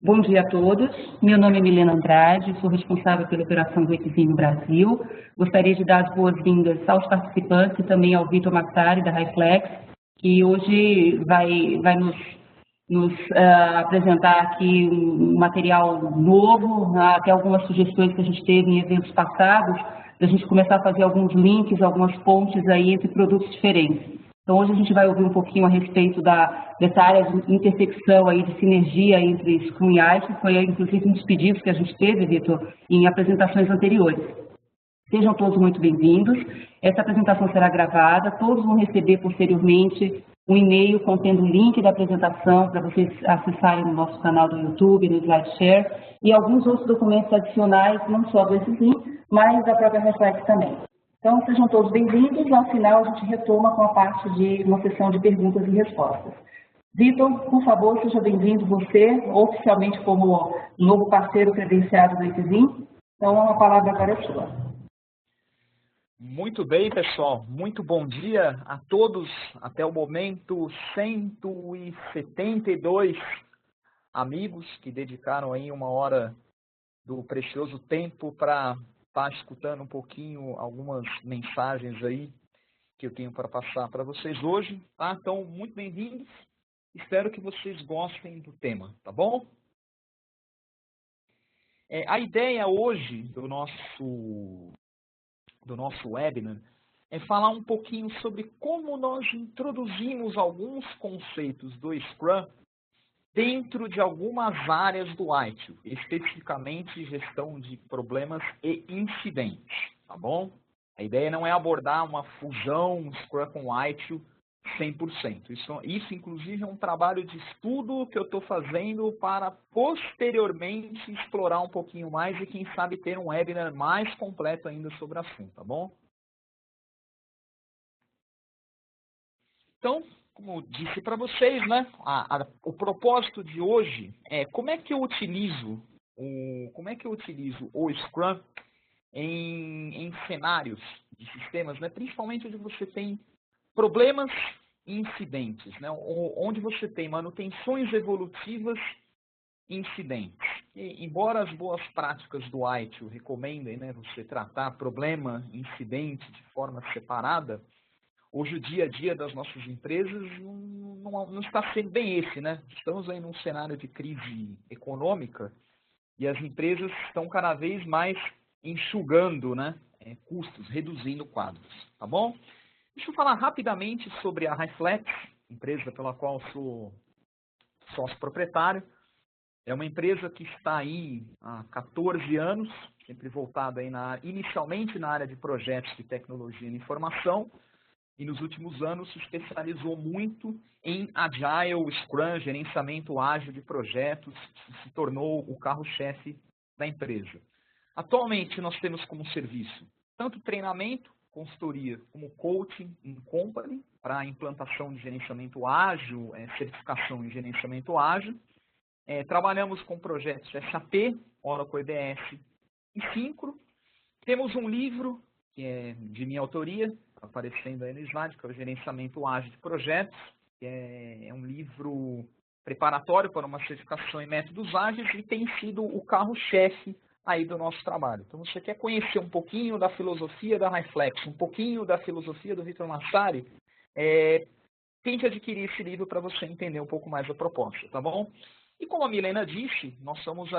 Bom dia a todos. Meu nome é Milena Andrade, sou responsável pela operação do Equivim no Brasil. Gostaria de dar as boas-vindas aos participantes e também ao Vitor Massari, da Highflex, que hoje vai nos apresentar aqui um material novo, até algumas sugestões que a gente teve em eventos passados, da gente começar a fazer alguns links, algumas pontes aí entre produtos diferentes. Então, hoje a gente vai ouvir um pouquinho a respeito dessa área de intersecção aí, de sinergia entre Scrum e ICE, que foi, inclusive, um dos pedidos que a gente teve, Vitor, em apresentações anteriores. Sejam todos muito bem-vindos. Essa apresentação será gravada, todos vão receber posteriormente um e-mail contendo o link da apresentação para vocês acessarem no nosso canal do YouTube, no SlideShare, e alguns outros documentos adicionais, não só do Equivim, mas da própria Reflex também. Então, sejam todos bem-vindos. Ao final, a gente retoma com a parte de uma sessão de perguntas e respostas. Vitor, por favor, seja bem-vindo você, oficialmente como novo parceiro credenciado do Equivim. Então, a palavra agora é sua. Muito bem, pessoal. Muito bom dia a todos. Até o momento, 172 amigos que dedicaram aí uma hora do precioso tempo para estar escutando um pouquinho algumas mensagens aí que eu tenho para passar para vocês hoje, tá? Então, muito bem-vindos. Espero que vocês gostem do tema, tá bom? A ideia hoje do nosso webinar é falar um pouquinho sobre como nós introduzimos alguns conceitos do Scrum dentro de algumas áreas do ITIL, especificamente gestão de problemas e incidentes, tá bom? A ideia não é abordar uma fusão Scrum com ITIL 100%. Isso, inclusive, é um trabalho de estudo que eu estou fazendo para, posteriormente, explorar um pouquinho mais e, quem sabe, ter um webinar mais completo ainda sobre o assunto, tá bom? Então, como disse para vocês, né, o propósito de hoje é como é que eu utilizo o Scrum em cenários de sistemas, né, principalmente onde você tem problemas e incidentes, né, onde você tem manutenções evolutivas e incidentes. E, embora as boas práticas do ITIL recomendem, né, você tratar problema e incidente de forma separada, hoje o dia a dia das nossas empresas não está sendo bem esse, né? Estamos aí num cenário de crise econômica e as empresas estão cada vez mais enxugando, né, custos, reduzindo quadros, tá bom? Deixa eu falar rapidamente sobre a Highflex, empresa pela qual sou sócio proprietário. É uma empresa que está aí há 14 anos, sempre voltada aí inicialmente na área de projetos de tecnologia e informação, e nos últimos anos se especializou muito em Agile, Scrum, gerenciamento ágil de projetos, se tornou o carro-chefe da empresa. Atualmente nós temos como serviço tanto treinamento, consultoria, como coaching em company, para implantação de gerenciamento ágil, certificação em gerenciamento ágil. Trabalhamos com projetos SAP, Oracle EBS e Syncro. Temos um livro que é de minha autoria, aparecendo aí no slide, que é o Gerenciamento Ágil de Projetos, que é um livro preparatório para uma certificação em métodos ágeis e tem sido o carro-chefe aí do nosso trabalho. Então, você quer conhecer um pouquinho da filosofia da Highflex, um pouquinho da filosofia do Vitor Massari, tente adquirir esse livro para você entender um pouco mais a proposta, tá bom? E como a Milena disse, nós somos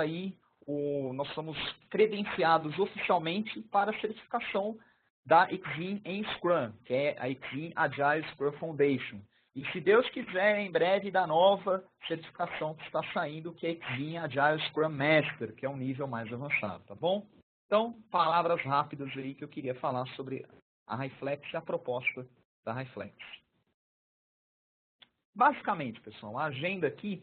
credenciados oficialmente para a certificação da Equivim em Scrum, que é a Equivim Agile Scrum Foundation. E se Deus quiser, em breve, da nova certificação que está saindo, que é a Equivim Agile Scrum Master, que é um nível mais avançado, tá bom? Então, palavras rápidas aí que eu queria falar sobre a Highflex e a proposta da Highflex. Basicamente, pessoal, a agenda aqui,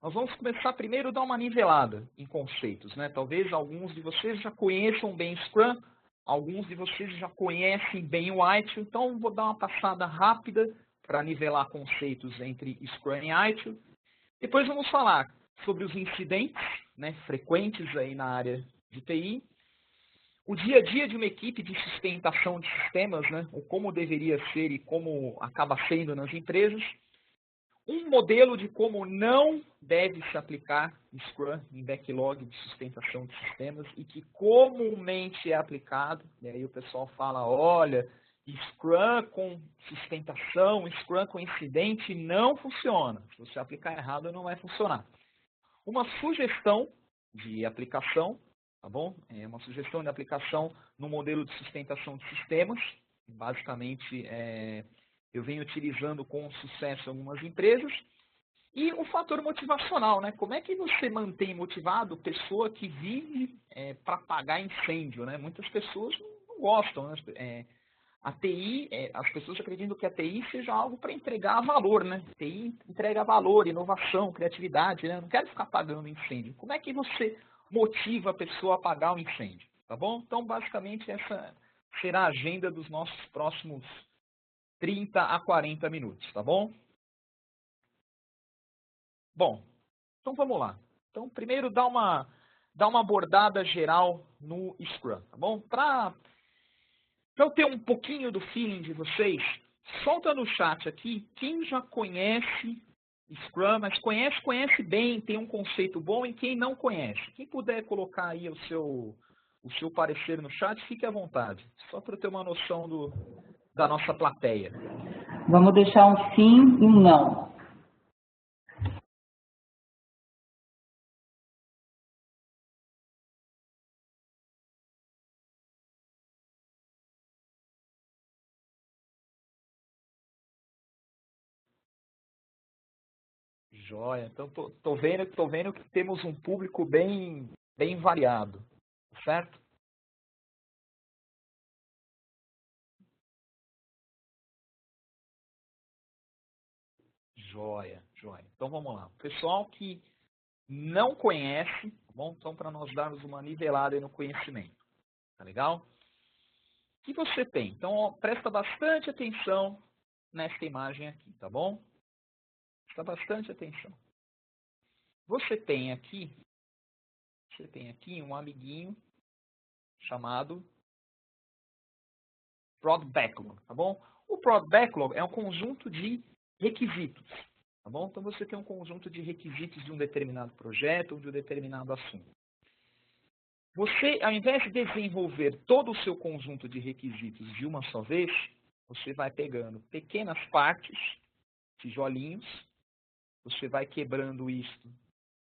nós vamos começar primeiro a dar uma nivelada em conceitos, né? Talvez alguns de vocês já conheçam bem Scrum, alguns de vocês já conhecem bem o ITIL, então vou dar uma passada rápida para nivelar conceitos entre Scrum e ITIL. Depois vamos falar sobre os incidentes, né, frequentes aí na área de TI, o dia a dia de uma equipe de sustentação de sistemas, né, ou como deveria ser e como acaba sendo nas empresas, Um modelo de como não deve se aplicar Scrum em backlog de sustentação de sistemas e que comumente é aplicado. E aí o pessoal fala, olha, Scrum com sustentação, Scrum com incidente não funciona. Se você aplicar errado, não vai funcionar. Uma sugestão de aplicação, tá bom? É uma sugestão de aplicação no modelo de sustentação de sistemas. Basicamente, eu venho utilizando com sucesso em algumas empresas. E o fator motivacional, né? Como é que você mantém motivado pessoa que vive para apagar incêndio, né? Muitas pessoas não gostam, né? A TI, as pessoas acreditam que a TI seja algo para entregar valor, né? TI entrega valor, inovação, criatividade, né? Eu não quero ficar apagando incêndio. Como é que você motiva a pessoa a apagar o incêndio, tá bom? Então, basicamente, essa será a agenda dos nossos próximos 30 a 40 minutos, tá bom? Bom, então vamos lá. Então, primeiro dá uma abordada geral no Scrum, tá bom? Para eu ter um pouquinho do feeling de vocês, solta no chat aqui quem já conhece Scrum, mas conhece bem, tem um conceito bom, e quem não conhece. Quem puder colocar aí o seu parecer no chat, fique à vontade. Só para eu ter uma noção da nossa plateia. Vamos deixar um sim e um não. Joia. Então, tô vendo que temos um público bem variado, certo? Joia. Então, vamos lá. Pessoal que não conhece, tá bom? Então, para nós darmos uma nivelada aí no conhecimento, tá legal? O que você tem? Então, ó, presta bastante atenção nesta imagem aqui, tá bom? Presta bastante atenção. Você tem aqui um amiguinho chamado Prod Backlog, tá bom? O Prod Backlog é um conjunto de requisitos, tá bom? Então você tem um conjunto de requisitos de um determinado projeto ou de um determinado assunto. Você, ao invés de desenvolver todo o seu conjunto de requisitos de uma só vez, você vai pegando pequenas partes, tijolinhos, você vai quebrando isto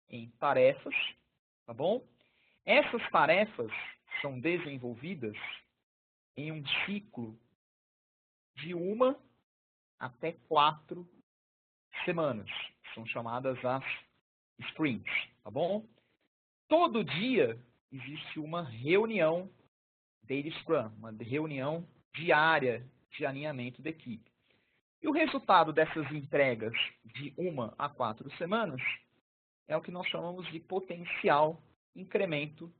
em tarefas, tá bom? Essas tarefas são desenvolvidas em um ciclo de 1 até 4 semanas. São chamadas as sprints, tá bom? Todo dia existe uma reunião Daily Scrum, uma reunião diária de alinhamento da equipe. E o resultado dessas entregas de 1 a 4 semanas é o que nós chamamos de potencial incremento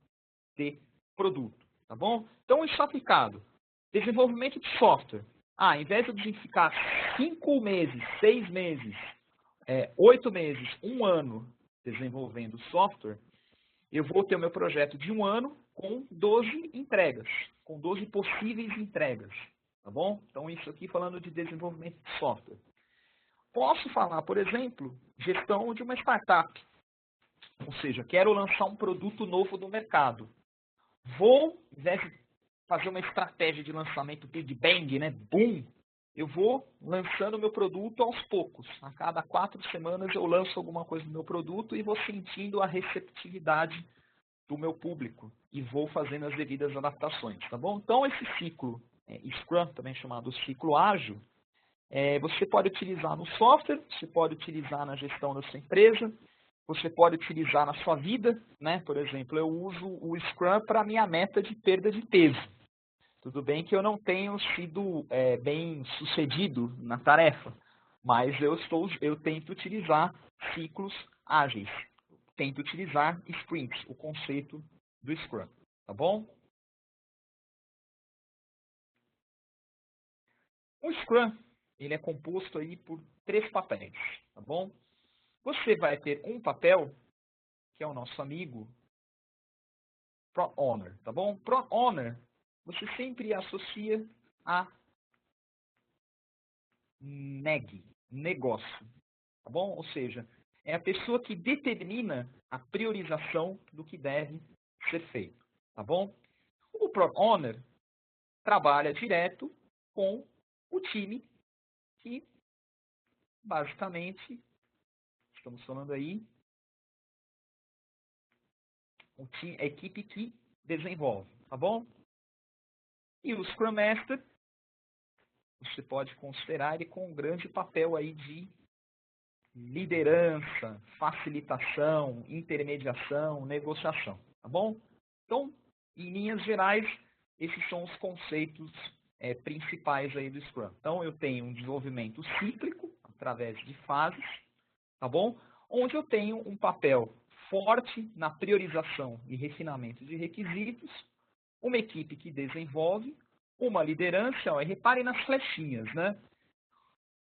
de produto, tá bom? Então, isso aplicado. Desenvolvimento de software. Ao invés de ficar 5 meses, 6 meses, 8 meses, 1 ano desenvolvendo software, eu vou ter o meu projeto de 1 ano com 12 entregas, com 12 possíveis entregas, tá bom? Então, isso aqui falando de desenvolvimento de software. Posso falar, por exemplo, gestão de uma startup. Ou seja, quero lançar um produto novo no mercado. Vou, ao invés de fazer uma estratégia de lançamento Big Bang, né? Boom! Eu vou lançando o meu produto aos poucos. A cada 4 semanas eu lanço alguma coisa no meu produto e vou sentindo a receptividade do meu público e vou fazendo as devidas adaptações, tá bom? Então, esse ciclo Scrum, também chamado ciclo ágil, você pode utilizar no software, você pode utilizar na gestão da sua empresa, você pode utilizar na sua vida, né? Por exemplo, eu uso o Scrum para minha meta de perda de peso. Tudo bem que eu não tenho sido bem sucedido na tarefa, mas eu tento utilizar ciclos ágeis. Tento utilizar sprints, o conceito do Scrum, tá bom? O Scrum, ele é composto aí por 3 papéis, tá bom? Você vai ter um papel, que é o nosso amigo Product Owner, tá bom? Product Owner, você sempre associa a NEG, negócio. tá bom? Ou seja, é a pessoa que determina a priorização do que deve ser feito, tá bom? O Product Owner trabalha direto com o time que, basicamente, estamos falando aí, a equipe que desenvolve, tá bom? E o Scrum Master, você pode considerar ele com um grande papel aí de liderança, facilitação, intermediação, negociação, tá bom? Então, em linhas gerais, esses são os conceitos principais aí do Scrum. Então, eu tenho um desenvolvimento cíclico, através de fases, tá bom? Onde eu tenho um papel forte na priorização e refinamento de requisitos, uma equipe que desenvolve, uma liderança, ó, e reparem nas flechinhas, né?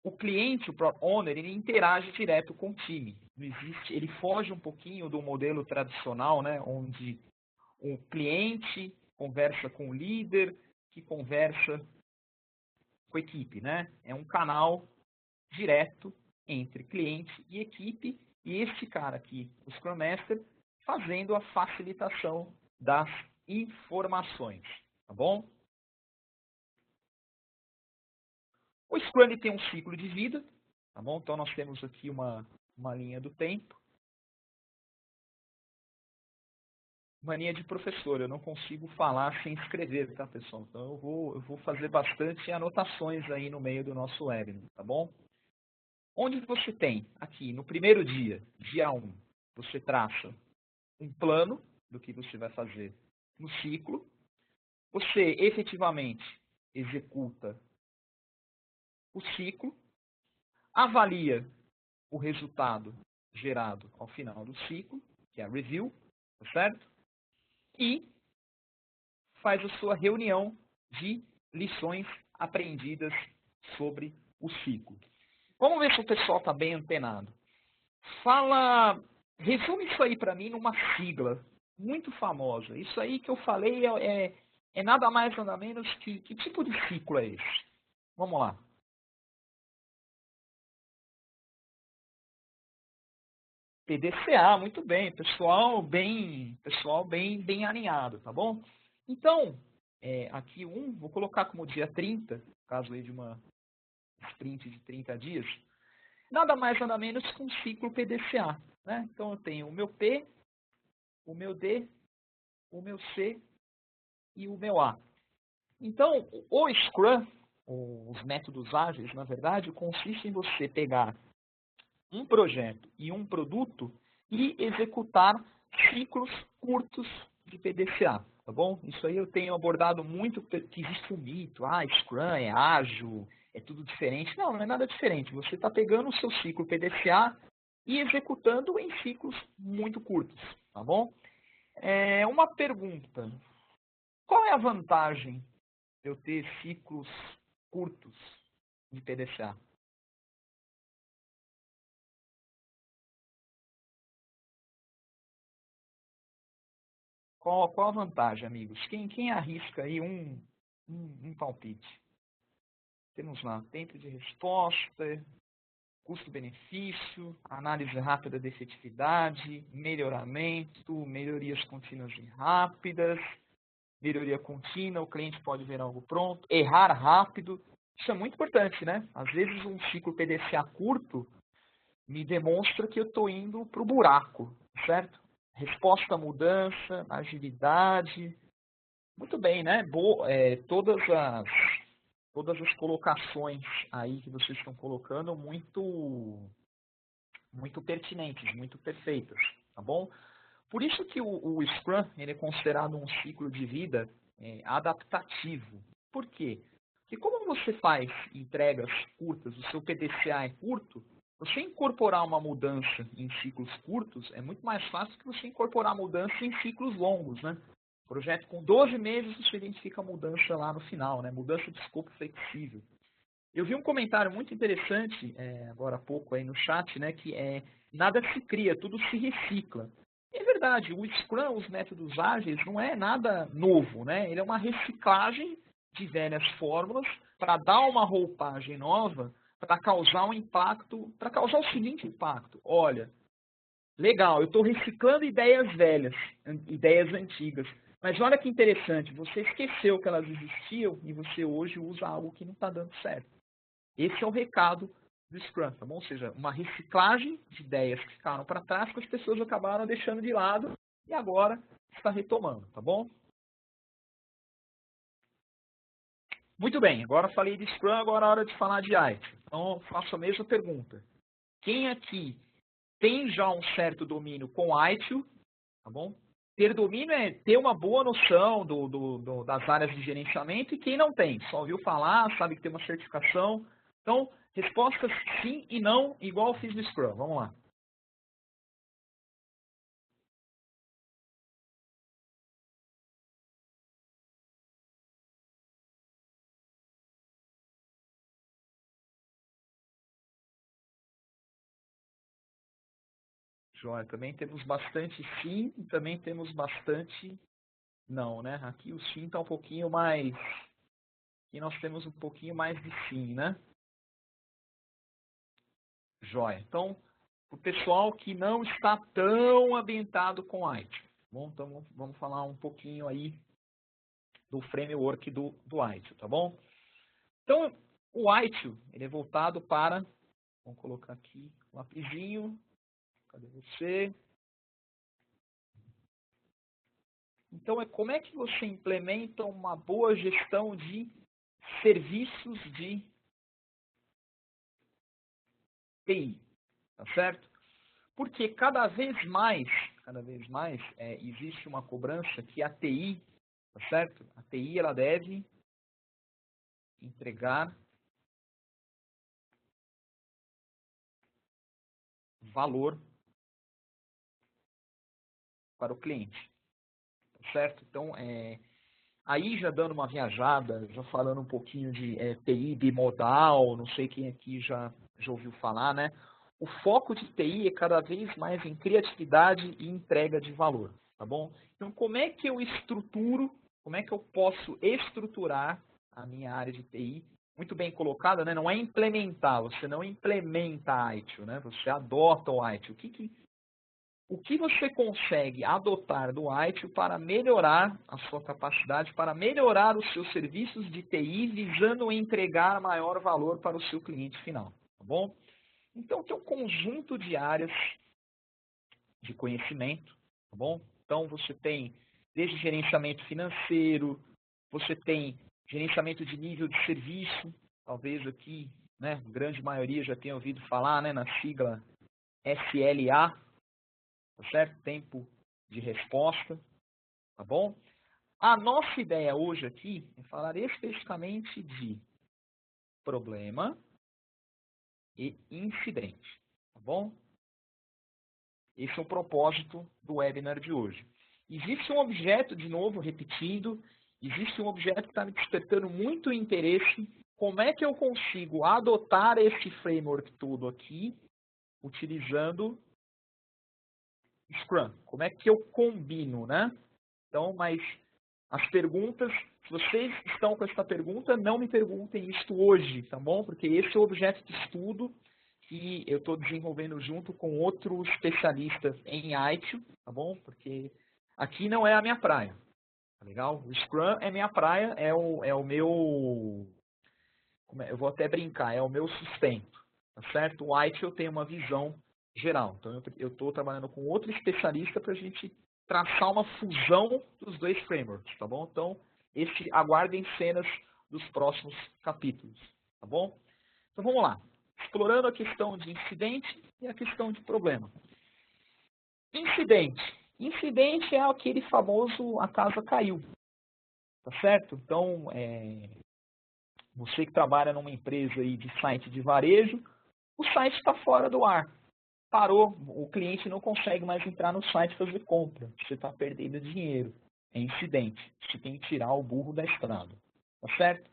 O cliente, o Product Owner, ele interage direto com o time. Não existe, ele foge um pouquinho do modelo tradicional, né, onde o cliente conversa com o líder, que conversa com a equipe, né? É um canal direto entre cliente e equipe, e esse cara aqui, o Scrum Master, fazendo a facilitação das informações, tá bom? O Scrum ele tem um ciclo de vida, tá bom? Então nós temos aqui uma linha do tempo. Mania de professor, eu não consigo falar sem escrever, tá, pessoal? Então eu vou fazer bastante anotações aí no meio do nosso webinar, tá bom? Onde você tem aqui, no primeiro dia, dia 1, você traça um plano do que você vai fazer no ciclo. Você efetivamente executa o ciclo, avalia o resultado gerado ao final do ciclo, que é a review, tá certo? E faz a sua reunião de lições aprendidas sobre o ciclo. Vamos ver se o pessoal está bem antenado. Resume isso aí para mim numa sigla muito famosa. Isso aí que eu falei é nada mais, nada menos que tipo de ciclo é esse? Vamos lá. PDCA, muito bem, pessoal bem alinhado, tá bom? Então, aqui vou colocar como dia 30, caso aí de uma sprint de 30 dias, nada mais, nada menos que um ciclo PDCA, né? Então, eu tenho o meu P, o meu D, o meu C e o meu A. Então, o Scrum, os métodos ágeis, na verdade, consiste em você pegar um projeto e um produto e executar ciclos curtos de PDCA, tá bom? Isso aí eu tenho abordado muito, que existe um mito, Scrum é ágil, é tudo diferente. Não, não é nada diferente. Você está pegando o seu ciclo PDCA e executando em ciclos muito curtos, tá bom? Uma pergunta. Qual é a vantagem de eu ter ciclos curtos de PDCA? Qual a vantagem, amigos? Quem arrisca aí um palpite? Temos lá, tempo de resposta, custo-benefício, análise rápida de efetividade, melhoramento, melhorias contínuas e rápidas, melhoria contínua, o cliente pode ver algo pronto, errar rápido. Isso é muito importante, né? Às vezes um ciclo PDCA curto me demonstra que eu estou indo para o buraco, certo? Resposta à mudança, agilidade. Muito bem, né? Todas as colocações aí que vocês estão colocando muito pertinentes, muito perfeitas, tá bom? Por isso que o Scrum ele é considerado um ciclo de vida adaptativo. Por quê? Porque como você faz entregas curtas, o seu PDCA é curto, você incorporar uma mudança em ciclos curtos é muito mais fácil que você incorporar mudança em ciclos longos, né? Projeto com 12 meses, você identifica a mudança lá no final, né? Mudança de escopo flexível. Eu vi um comentário muito interessante, agora há pouco aí no chat, né? Que nada se cria, tudo se recicla. É verdade, o Scrum, os métodos ágeis, não é nada novo, né? Ele é uma reciclagem de velhas fórmulas para dar uma roupagem nova, para causar um impacto, para causar o seguinte impacto. Olha, legal, eu estou reciclando ideias velhas, ideias antigas. Mas olha que interessante, você esqueceu que elas existiam e você hoje usa algo que não está dando certo. Esse é o recado do Scrum, tá bom? Ou seja, uma reciclagem de ideias que ficaram para trás, que as pessoas acabaram deixando de lado e agora está retomando, tá bom? Muito bem, agora falei de Scrum, agora é hora de falar de ITIL. Então, faço a mesma pergunta. Quem aqui tem já um certo domínio com ITIL, tá bom? Ter domínio é ter uma boa noção das áreas de gerenciamento, e quem não tem, só ouviu falar, sabe que tem uma certificação. Então, respostas sim e não, igual eu fiz no Scrum. Vamos lá. Joia, também temos bastante sim e também temos bastante não, né? Aqui o sim está um pouquinho mais... Aqui nós temos um pouquinho mais de sim, né? Joia. Então, o pessoal que não está tão ambientado com ITIL. Bom, então vamos falar um pouquinho aí do framework do ITIL, tá bom? Então, o ITIL, ele é voltado para... Vamos colocar aqui um lapisinho. Cadê você? Então, como é que você implementa uma boa gestão de serviços de TI, tá certo? Porque cada vez mais existe uma cobrança que a TI, tá certo? A TI ela deve entregar valor para o cliente, tá certo? Então, aí já dando uma viajada, já falando um pouquinho de TI bimodal, não sei quem aqui já ouviu falar, né? O foco de TI é cada vez mais em criatividade e entrega de valor, tá bom? Então, como é que eu estruturo, como é que eu posso estruturar a minha área de TI? Muito bem colocada, né? Não é implementar, você não implementa a ITIL, né? Você adota o ITIL. O que você consegue adotar do ITIL para melhorar a sua capacidade, para melhorar os seus serviços de TI, visando entregar maior valor para o seu cliente final, tá bom? Então, tem um conjunto de áreas de conhecimento, tá bom? Então, você tem desde gerenciamento financeiro, você tem gerenciamento de nível de serviço, talvez aqui, né, a grande maioria já tenha ouvido falar, né, na sigla SLA, tá certo? Tempo de resposta, tá bom? A nossa ideia hoje aqui é falar especificamente de problema e incidente, tá bom? Esse é o propósito do webinar de hoje. Existe um objeto, de novo, repetindo, existe um objeto que está me despertando muito interesse. Como é que eu consigo adotar esse framework todo aqui, utilizando Scrum? Como é que eu combino, né? Então, mas as perguntas, se vocês estão com essa pergunta, não me perguntem isso hoje, tá bom? Porque esse é o objeto de estudo que eu estou desenvolvendo junto com outro especialista em ITIL, tá bom? Porque aqui não é a minha praia, tá legal? O Scrum é minha praia, é o meu... eu vou até brincar, é o meu sustento, tá certo? O ITIL tem uma visão geral. Então, eu estou trabalhando com outro especialista para a gente traçar uma fusão dos dois frameworks, tá bom? Então, aguardem cenas dos próximos capítulos, tá bom? Então, vamos lá. Explorando a questão de incidente e a questão de problema. Incidente. Incidente é aquele famoso a casa caiu, tá certo? Então, você que trabalha numa empresa aí de site de varejo, o site está fora do ar. Parou, o cliente não consegue mais entrar no site e fazer compra. Você está perdendo dinheiro. É incidente. Você tem que tirar o burro da estrada. Tá certo?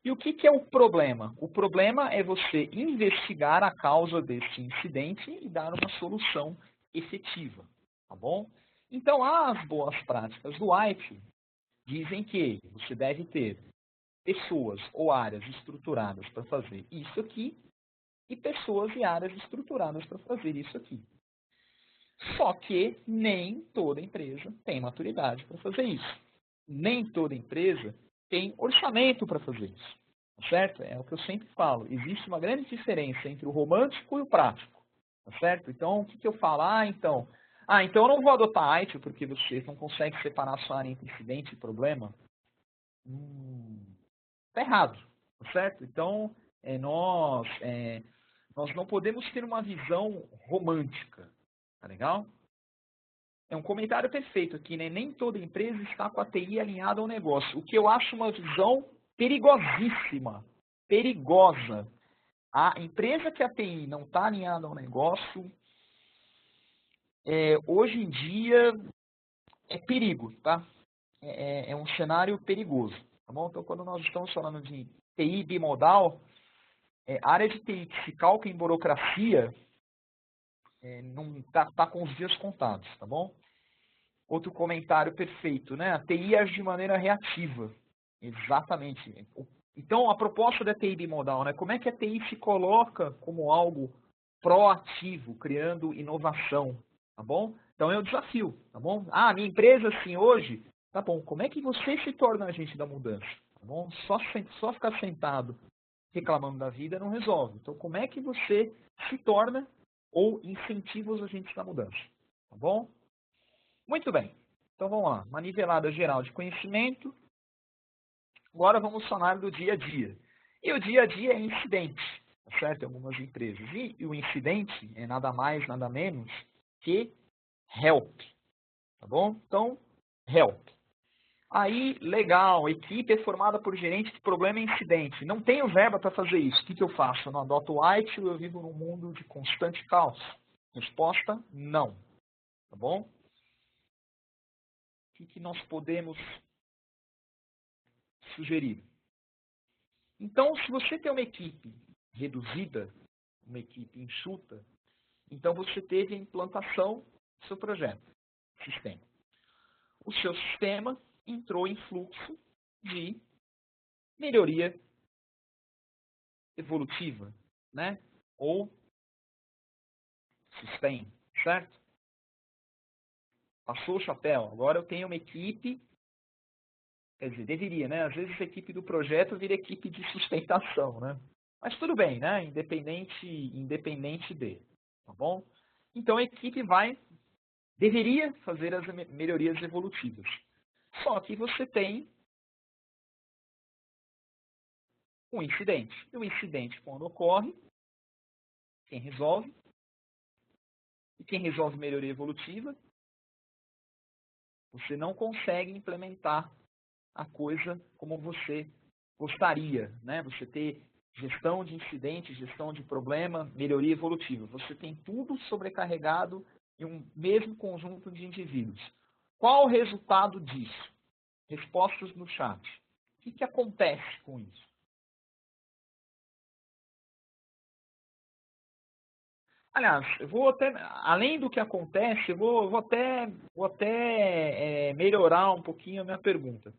E o que é o problema? O problema é você investigar a causa desse incidente e dar uma solução efetiva. Tá bom? Então, as boas práticas do ITIL dizem que você deve ter pessoas ou áreas estruturadas para fazer isso aqui e pessoas e áreas estruturadas para fazer isso aqui. Só que nem toda empresa tem maturidade para fazer isso. Nem toda empresa tem orçamento para fazer isso. Certo? É o que eu sempre falo. Existe uma grande diferença entre o romântico e o prático. Tá certo? Então, o que eu falo? Então eu não vou adotar a ITIL porque você não consegue separar a sua área entre incidente e problema. Tá errado. Tá certo? Então, nós não podemos ter uma visão romântica. Tá legal? É um comentário perfeito aqui, né? Nem toda empresa está com a TI alinhada ao negócio. O que eu acho uma visão perigosíssima. Perigosa. A empresa que a TI não está alinhada ao negócio, hoje em dia, é perigo, tá? É um cenário perigoso, tá bom? Então, quando nós estamos falando de TI bimodal, a área de TI que se calca em burocracia, não tá com os dias contados, tá bom? Outro comentário perfeito, né? A TI age de maneira reativa. Exatamente. Então, a proposta da TI bimodal, né? Como é que a TI se coloca como algo proativo, criando inovação, tá bom? Então, é o desafio, tá bom? Minha empresa, assim, hoje, tá bom, como é que você se torna agente da mudança, tá bom? Só ficar sentado reclamando da vida não resolve. Então, como é que você se torna ou incentiva os agentes da mudança, tá bom? Muito bem. Então, vamos lá. Uma nivelada geral de conhecimento. Agora vamos falar do dia a dia. E o dia a dia é incidente, tá certo? Em algumas empresas. E o incidente é nada mais, nada menos que help, tá bom? Então, help. Aí, legal, a equipe é formada por gerente de problema e incidente. Não tenho verba para fazer isso. O que eu faço? Eu não adoto o ITIL, eu vivo num mundo de constante caos. Resposta, não. Tá bom? O que nós podemos sugerir? Então, se você tem uma equipe reduzida, uma equipe enxuta, então você teve a implantação do seu projeto, sistema. O seu sistema entrou em fluxo de melhoria evolutiva, né? Ou sustain, certo? Passou o chapéu. Agora eu tenho uma equipe, quer dizer, deveria, né? Às vezes a equipe do projeto vira equipe de sustentação, né? Mas tudo bem, né? Independente de, tá bom? Então a equipe deveria fazer as melhorias evolutivas. Só que você tem um incidente. E o incidente, quando ocorre, quem resolve? E quem resolve melhoria evolutiva? Você não consegue implementar a coisa como você gostaria, né? Você ter gestão de incidente, gestão de problema, melhoria evolutiva. Você tem tudo sobrecarregado em um mesmo conjunto de indivíduos. Qual o resultado disso? Respostas no chat. O que acontece com isso? Aliás, eu vou até, além do que acontece, eu vou até melhorar um pouquinho a minha pergunta.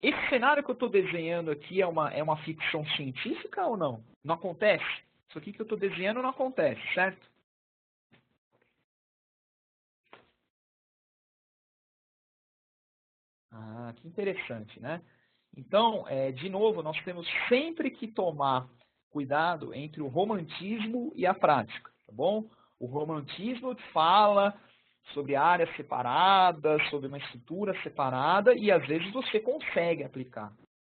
Esse cenário que eu estou desenhando aqui é uma ficção científica ou não? Não acontece? Isso aqui que eu estou desenhando não acontece, certo? Que interessante, né? Então, de novo, nós temos sempre que tomar cuidado entre o romantismo e a prática, tá bom? O romantismo fala sobre áreas separadas, sobre uma estrutura separada, e às vezes você consegue aplicar.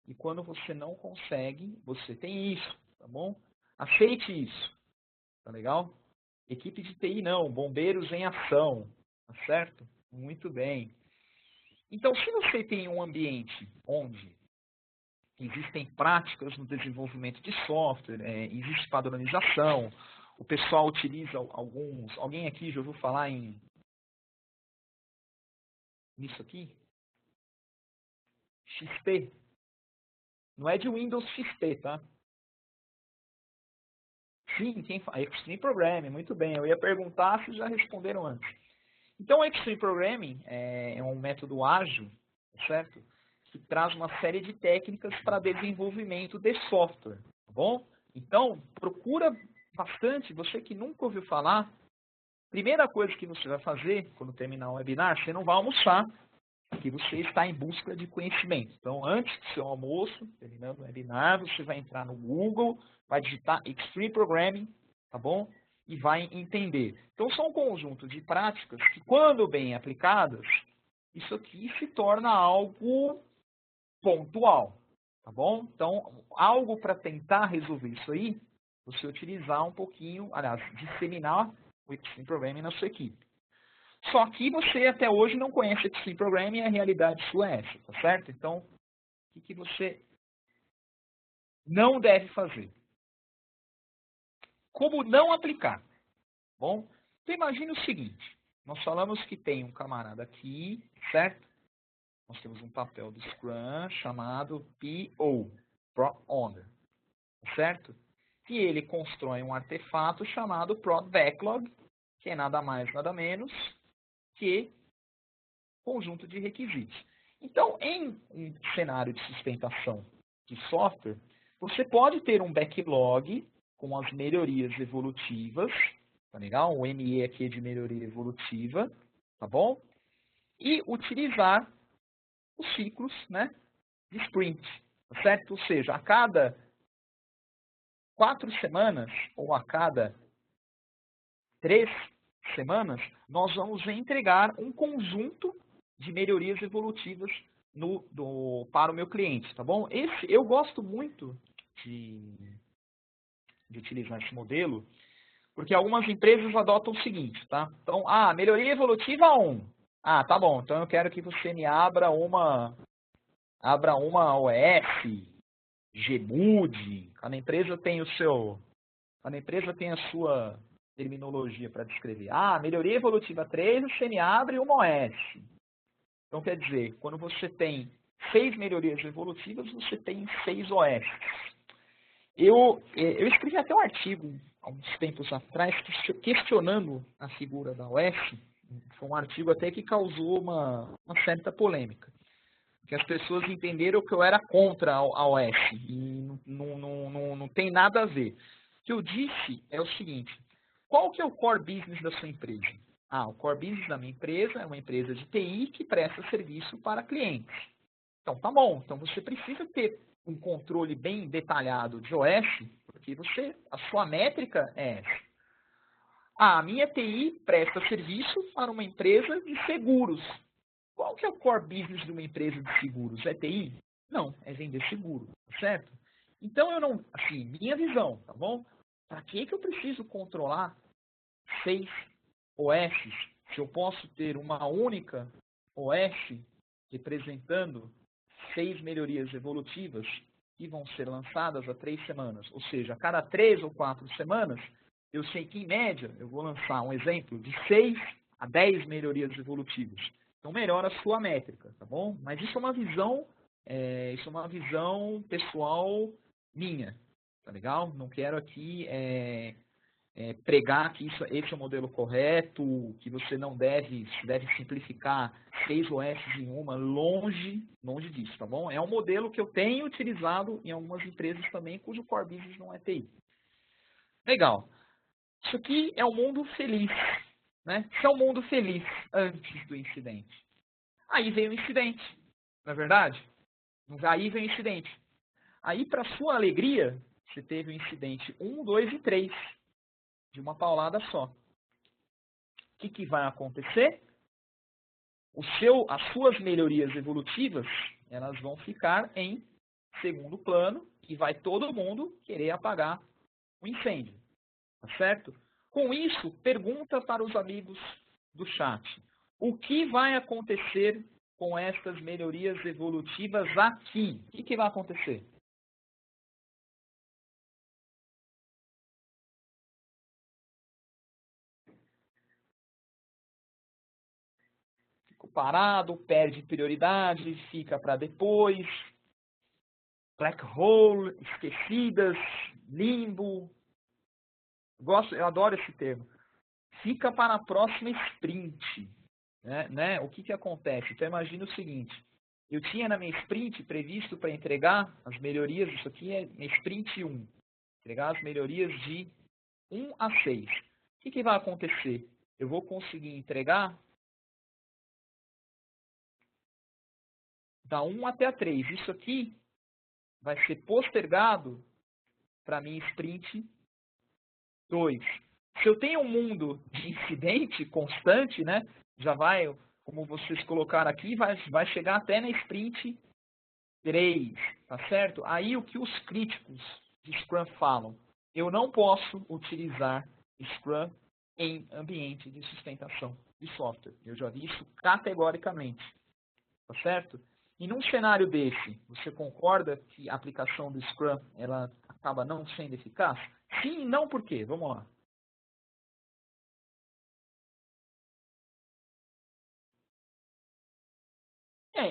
E quando você não consegue, você tem isso, tá bom? Aceite isso, tá legal? Equipe de TI não, bombeiros em ação, tá certo? Muito bem. Então, se você tem um ambiente onde existem práticas no desenvolvimento de software, existe padronização, o pessoal utiliza alguns... Alguém aqui já ouviu falar nisso aqui? XP. Não é de Windows XP, tá? Sim, quem fala? Extreme Programming, muito bem. Eu ia perguntar se já responderam antes. Então, o Extreme Programming é um método ágil, certo? Que traz uma série de técnicas para desenvolvimento de software, tá bom? Então, procura bastante, você que nunca ouviu falar, primeira coisa que você vai fazer quando terminar o webinar, você não vai almoçar, porque você está em busca de conhecimento. Então, antes do seu almoço, terminando o webinar, você vai entrar no Google, vai digitar Extreme Programming, tá bom? E vai entender. Então, são um conjunto de práticas que, quando bem aplicadas, isso aqui se torna algo pontual, tá bom? Então, algo para tentar resolver isso aí, você utilizar um pouquinho, aliás, disseminar o Extreme Programming na sua equipe. Só que você até hoje não conhece Extreme Programming e a realidade sua é essa, tá certo? Então, o que você não deve fazer? Como não aplicar? Bom, então imagine o seguinte, nós falamos que tem um camarada aqui, certo? Nós temos um papel do Scrum chamado PO, Product Owner, certo? E ele constrói um artefato chamado Product Backlog, que é nada mais, nada menos que conjunto de requisitos. Então, em um cenário de sustentação de software, você pode ter um backlog com as melhorias evolutivas, tá legal? O ME aqui é de melhoria evolutiva, tá bom? E utilizar os ciclos, né, de sprint, tá certo? Ou seja, a cada 4 semanas ou a cada 3 semanas, nós vamos entregar um conjunto de melhorias evolutivas para o meu cliente, tá bom? Eu gosto muito de utilizar esse modelo, porque algumas empresas adotam o seguinte, tá? Então, melhoria evolutiva 1. Tá bom, então eu quero que você me abra uma OS, Gmood, cada empresa tem a sua terminologia para descrever. Melhoria evolutiva 3, você me abre uma OS. Então, quer dizer, quando você tem 6 melhorias evolutivas, você tem 6 OS. Eu escrevi até um artigo, há uns tempos atrás, questionando a figura da OS. Foi um artigo até que causou uma certa polêmica. Que as pessoas entenderam que eu era contra a OS. E não tem nada a ver. O que eu disse é o seguinte. Qual que é o core business da sua empresa? O core business da minha empresa é uma empresa de TI que presta serviço para clientes. Então, tá bom. Então, você precisa ter um controle bem detalhado de OS, porque a sua métrica é essa. A minha TI presta serviço para uma empresa de seguros. Qual que é o core business de uma empresa de seguros? É TI? Não, é vender seguro, certo? Então, minha visão, tá bom? Para que eu preciso controlar 6 OS se eu posso ter uma única OS representando 6 melhorias evolutivas que vão ser lançadas a 3 semanas? Ou seja, a cada 3 ou 4 semanas, eu sei que, em média, eu vou lançar um exemplo de 6 a 10 melhorias evolutivas. Então, melhora a sua métrica, tá bom? Mas isso é uma visão pessoal minha, tá legal? Não quero aqui pregar que esse é o modelo correto, que você não deve simplificar 6 OS em uma, longe disso, tá bom? É um modelo que eu tenho utilizado em algumas empresas também, cujo core business não é TI. Legal. Isso aqui é um mundo feliz, né? Isso é um mundo feliz antes do incidente. Aí vem o incidente, não é verdade? Aí vem o incidente. Aí, para sua alegria, você teve o incidente 1, 2 e 3. De uma paulada só. O que vai acontecer? As suas melhorias evolutivas, elas vão ficar em segundo plano e vai todo mundo querer apagar o incêndio. Tá certo? Com isso, pergunta para os amigos do chat. O que vai acontecer com estas melhorias evolutivas aqui? O que vai acontecer? Parado, perde prioridade, fica para depois, black hole, esquecidas, limbo. Eu adoro esse termo. Fica para a próxima sprint. Né? O que acontece? Então, imagina o seguinte. Eu tinha na minha sprint previsto para entregar as melhorias, isso aqui é minha sprint 1. Entregar as melhorias de 1 a 6. O que vai acontecer? Eu vou conseguir entregar da 1 até a 3. Isso aqui vai ser postergado para a minha sprint 2. Se eu tenho um mundo de incidente constante, né, já vai, como vocês colocaram aqui, vai chegar até na sprint 3, tá certo? Aí o que os críticos de Scrum falam? Eu não posso utilizar Scrum em ambiente de sustentação de software. Eu já vi isso categoricamente, tá certo? E num cenário desse, você concorda que a aplicação do Scrum ela acaba não sendo eficaz? Sim e não por quê? Vamos lá.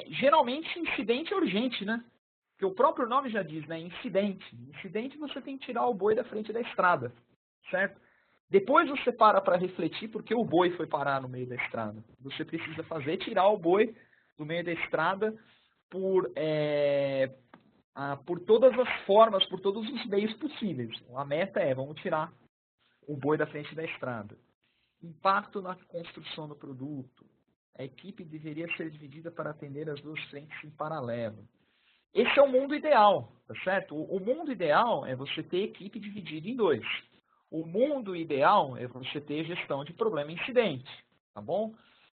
Geralmente incidente é urgente, né? Porque o próprio nome já diz, né? Incidente. Incidente você tem que tirar o boi da frente da estrada, certo? Depois você para refletir porque o boi foi parar no meio da estrada. Você precisa fazer tirar o boi do meio da estrada por todas as formas, por todos os meios possíveis. A meta é, vamos tirar o boi da frente da estrada. Impacto na construção do produto. A equipe deveria ser dividida para atender as duas frentes em paralelo. Esse é o mundo ideal, tá certo? O mundo ideal é você ter equipe dividida em 2. O mundo ideal é você ter gestão de problema e incidente, tá bom?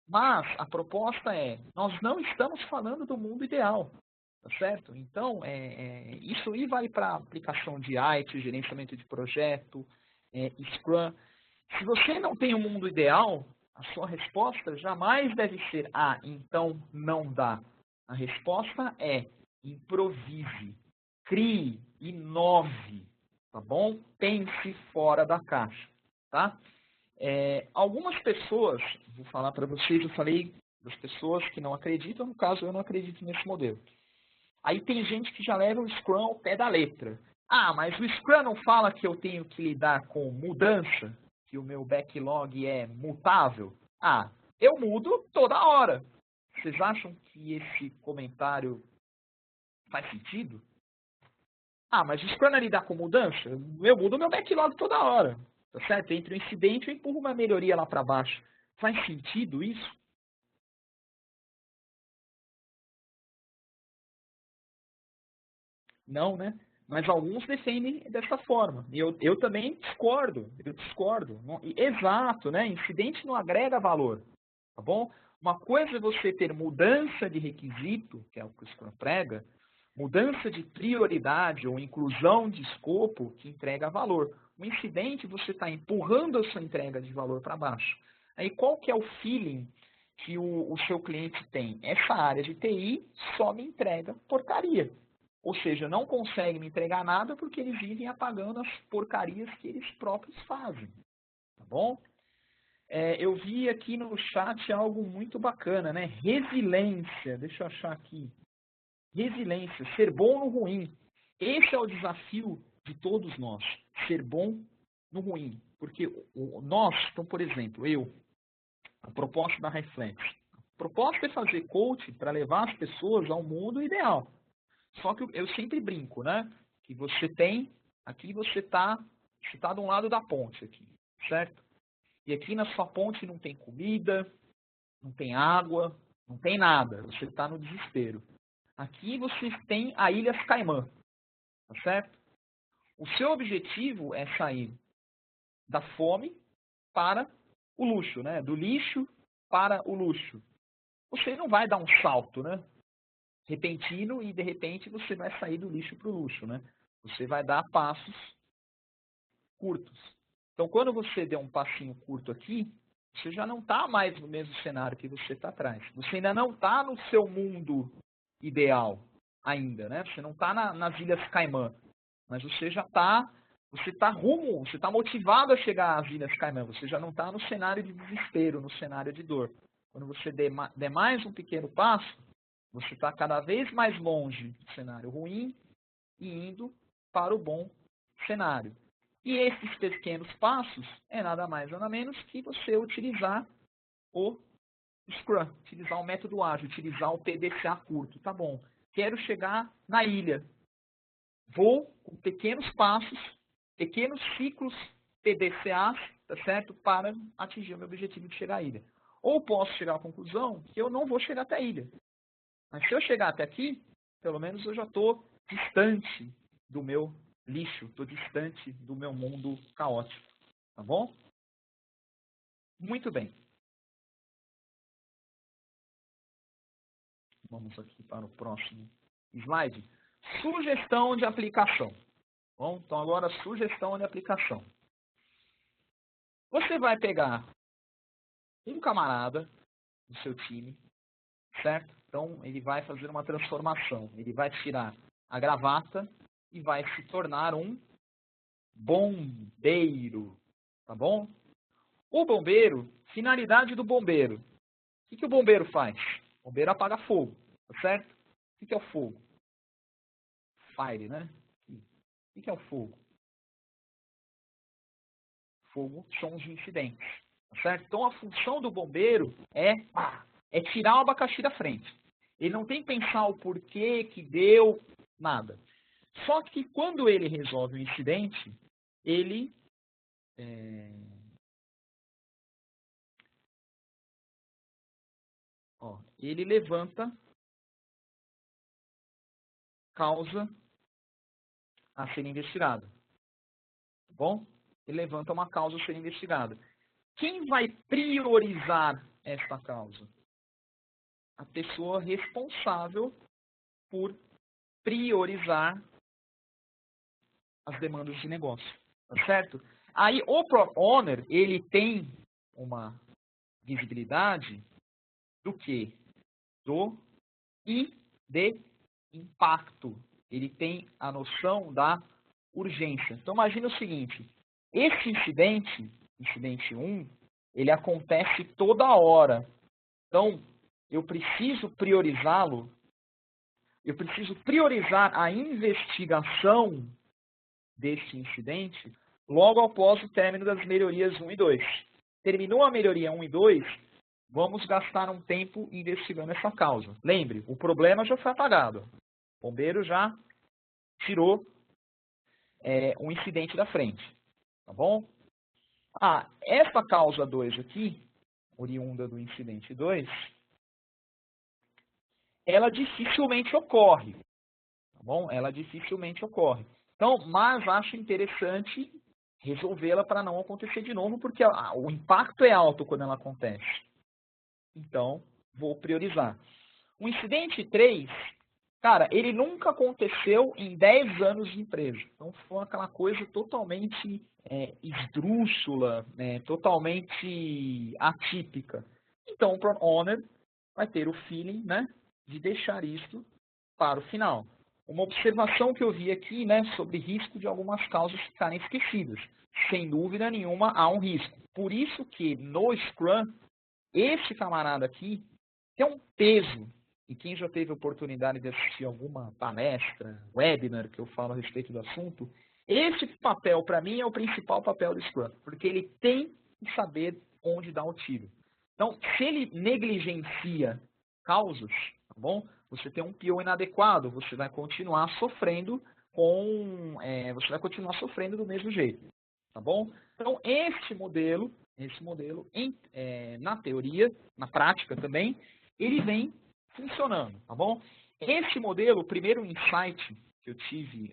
Mas a proposta é, nós não estamos falando do mundo ideal, tá certo? Então, isso aí vai para aplicação de IT, gerenciamento de projeto, Scrum. Se você não tem um mundo ideal, a sua resposta jamais deve ser, então não dá. A resposta é, improvise, crie, inove, tá bom? Pense fora da caixa, tá? Algumas pessoas, vou falar para vocês, eu falei das pessoas que não acreditam, no caso eu não acredito nesse modelo. Aí tem gente que já leva o Scrum ao pé da letra. Mas o Scrum não fala que eu tenho que lidar com mudança? Que o meu backlog é mutável? Eu mudo toda hora. Vocês acham que esse comentário faz sentido? Mas o Scrum é lidar com mudança? Eu mudo meu backlog toda hora. Tá certo? Entre um incidente, eu empurro uma melhoria lá para baixo. Faz sentido isso? Não, né? Mas alguns defendem dessa forma. E eu também discordo. Eu discordo. Exato, né? Incidente não agrega valor. Tá bom? Uma coisa é você ter mudança de requisito, que é o que o Scrum prega, mudança de prioridade ou inclusão de escopo que entrega valor. O incidente, você está empurrando a sua entrega de valor para baixo. Aí qual que é o feeling que o seu cliente tem? Essa área de TI só me entrega porcaria. Ou seja, não consegue me entregar nada porque eles vivem apagando as porcarias que eles próprios fazem. Tá bom? Eu vi aqui no chat algo muito bacana, né? Resiliência. Deixa eu achar aqui. Resiliência, ser bom no ruim. Esse é o desafio de todos nós. Ser bom no ruim. Porque nós, então, por exemplo, a proposta da Reflex. A proposta é fazer coach para levar as pessoas ao mundo ideal. Só que eu sempre brinco, né? Que você tem, aqui você tá de um lado da ponte aqui, certo? E aqui na sua ponte não tem comida, não tem água, não tem nada. Você está no desespero. Aqui você tem a Ilha Caimã, tá certo? O seu objetivo é sair da fome para o luxo, né? Do lixo para o luxo. Você não vai dar um salto, né? Repentino e de repente você vai sair do lixo para o luxo, né? Você vai dar passos curtos. Então, quando você der um passinho curto aqui, você já não está mais no mesmo cenário que você está atrás. Você ainda não está no seu mundo ideal ainda, né? Você não está nas Ilhas Caimã, mas você já está, você está motivado a chegar às Ilhas Caimã. Você já não está no cenário de desespero, no cenário de dor. Quando você der mais um pequeno passo, você está cada vez mais longe do cenário ruim e indo para o bom cenário. E esses pequenos passos é nada mais nada menos que você utilizar o Scrum, utilizar o método ágil, utilizar o PDCA curto. Tá bom, quero chegar na ilha. Vou com pequenos passos pequenos ciclos PDCAs, tá certo? Para atingir o meu objetivo de chegar à ilha. Ou posso chegar à conclusão que eu não vou chegar até a ilha. Mas se eu chegar até aqui, pelo menos eu já estou distante do meu lixo, estou distante do meu mundo caótico. Tá bom? Muito bem. Vamos aqui para o próximo slide. Sugestão de aplicação. Bom, então agora sugestão de aplicação. Você vai pegar um camarada do seu time, certo? Então ele vai fazer uma transformação. Ele vai tirar a gravata e vai se tornar um bombeiro, tá bom? O bombeiro, finalidade do bombeiro. O que o bombeiro faz? O bombeiro apaga fogo, tá certo? O que é o fogo? Fire, né? O que é o fogo? Fogo são os incidentes, tá certo? Então a função do bombeiro é tirar o abacaxi da frente. Ele não tem que pensar o porquê que deu, nada. Só que quando ele resolve o incidente, ele ele levanta causa a ser investigada. Tá bom? Ele levanta uma causa a ser investigada. Quem vai priorizar esta causa? A pessoa responsável por priorizar as demandas de negócio. Tá certo? Aí o Product Owner, ele tem uma visibilidade do quê? Do I de impacto. Ele tem a noção da urgência. Então imagine o seguinte, esse incidente 1, ele acontece toda hora. Então, eu preciso priorizá-lo, eu preciso priorizar a investigação deste incidente logo após o término das melhorias 1 e 2. Terminou a melhoria 1 e 2, vamos gastar um tempo investigando essa causa. Lembre, o problema já foi apagado. O bombeiro já tirou um incidente da frente. Tá bom? Essa causa 2 aqui, oriunda do incidente 2, ela dificilmente ocorre. Tá bom? Ela dificilmente ocorre. Então, mas acho interessante resolvê-la para não acontecer de novo, porque o impacto é alto quando ela acontece. Então, vou priorizar. O incidente 3, cara, ele nunca aconteceu em 10 anos de empresa. Então, foi aquela coisa totalmente esdrúxula, totalmente atípica. Então, o Product Owner vai ter o feeling, né, de deixar isso para o final. Uma observação que eu vi aqui, né, sobre risco de algumas causas ficarem esquecidas. Sem dúvida nenhuma, há um risco. Por isso que no Scrum, esse camarada aqui tem um peso. E quem já teve a oportunidade de assistir alguma palestra, webinar, que eu falo a respeito do assunto, esse papel, para mim, é o principal papel do Scrum. Porque ele tem que saber onde dar o tiro. Então, se ele negligencia causas, tá bom? Você tem um PO inadequado, você vai continuar sofrendo do mesmo jeito, tá bom? Então, esse modelo na teoria, na prática também, ele vem funcionando, tá bom? Esse modelo, o primeiro insight que eu tive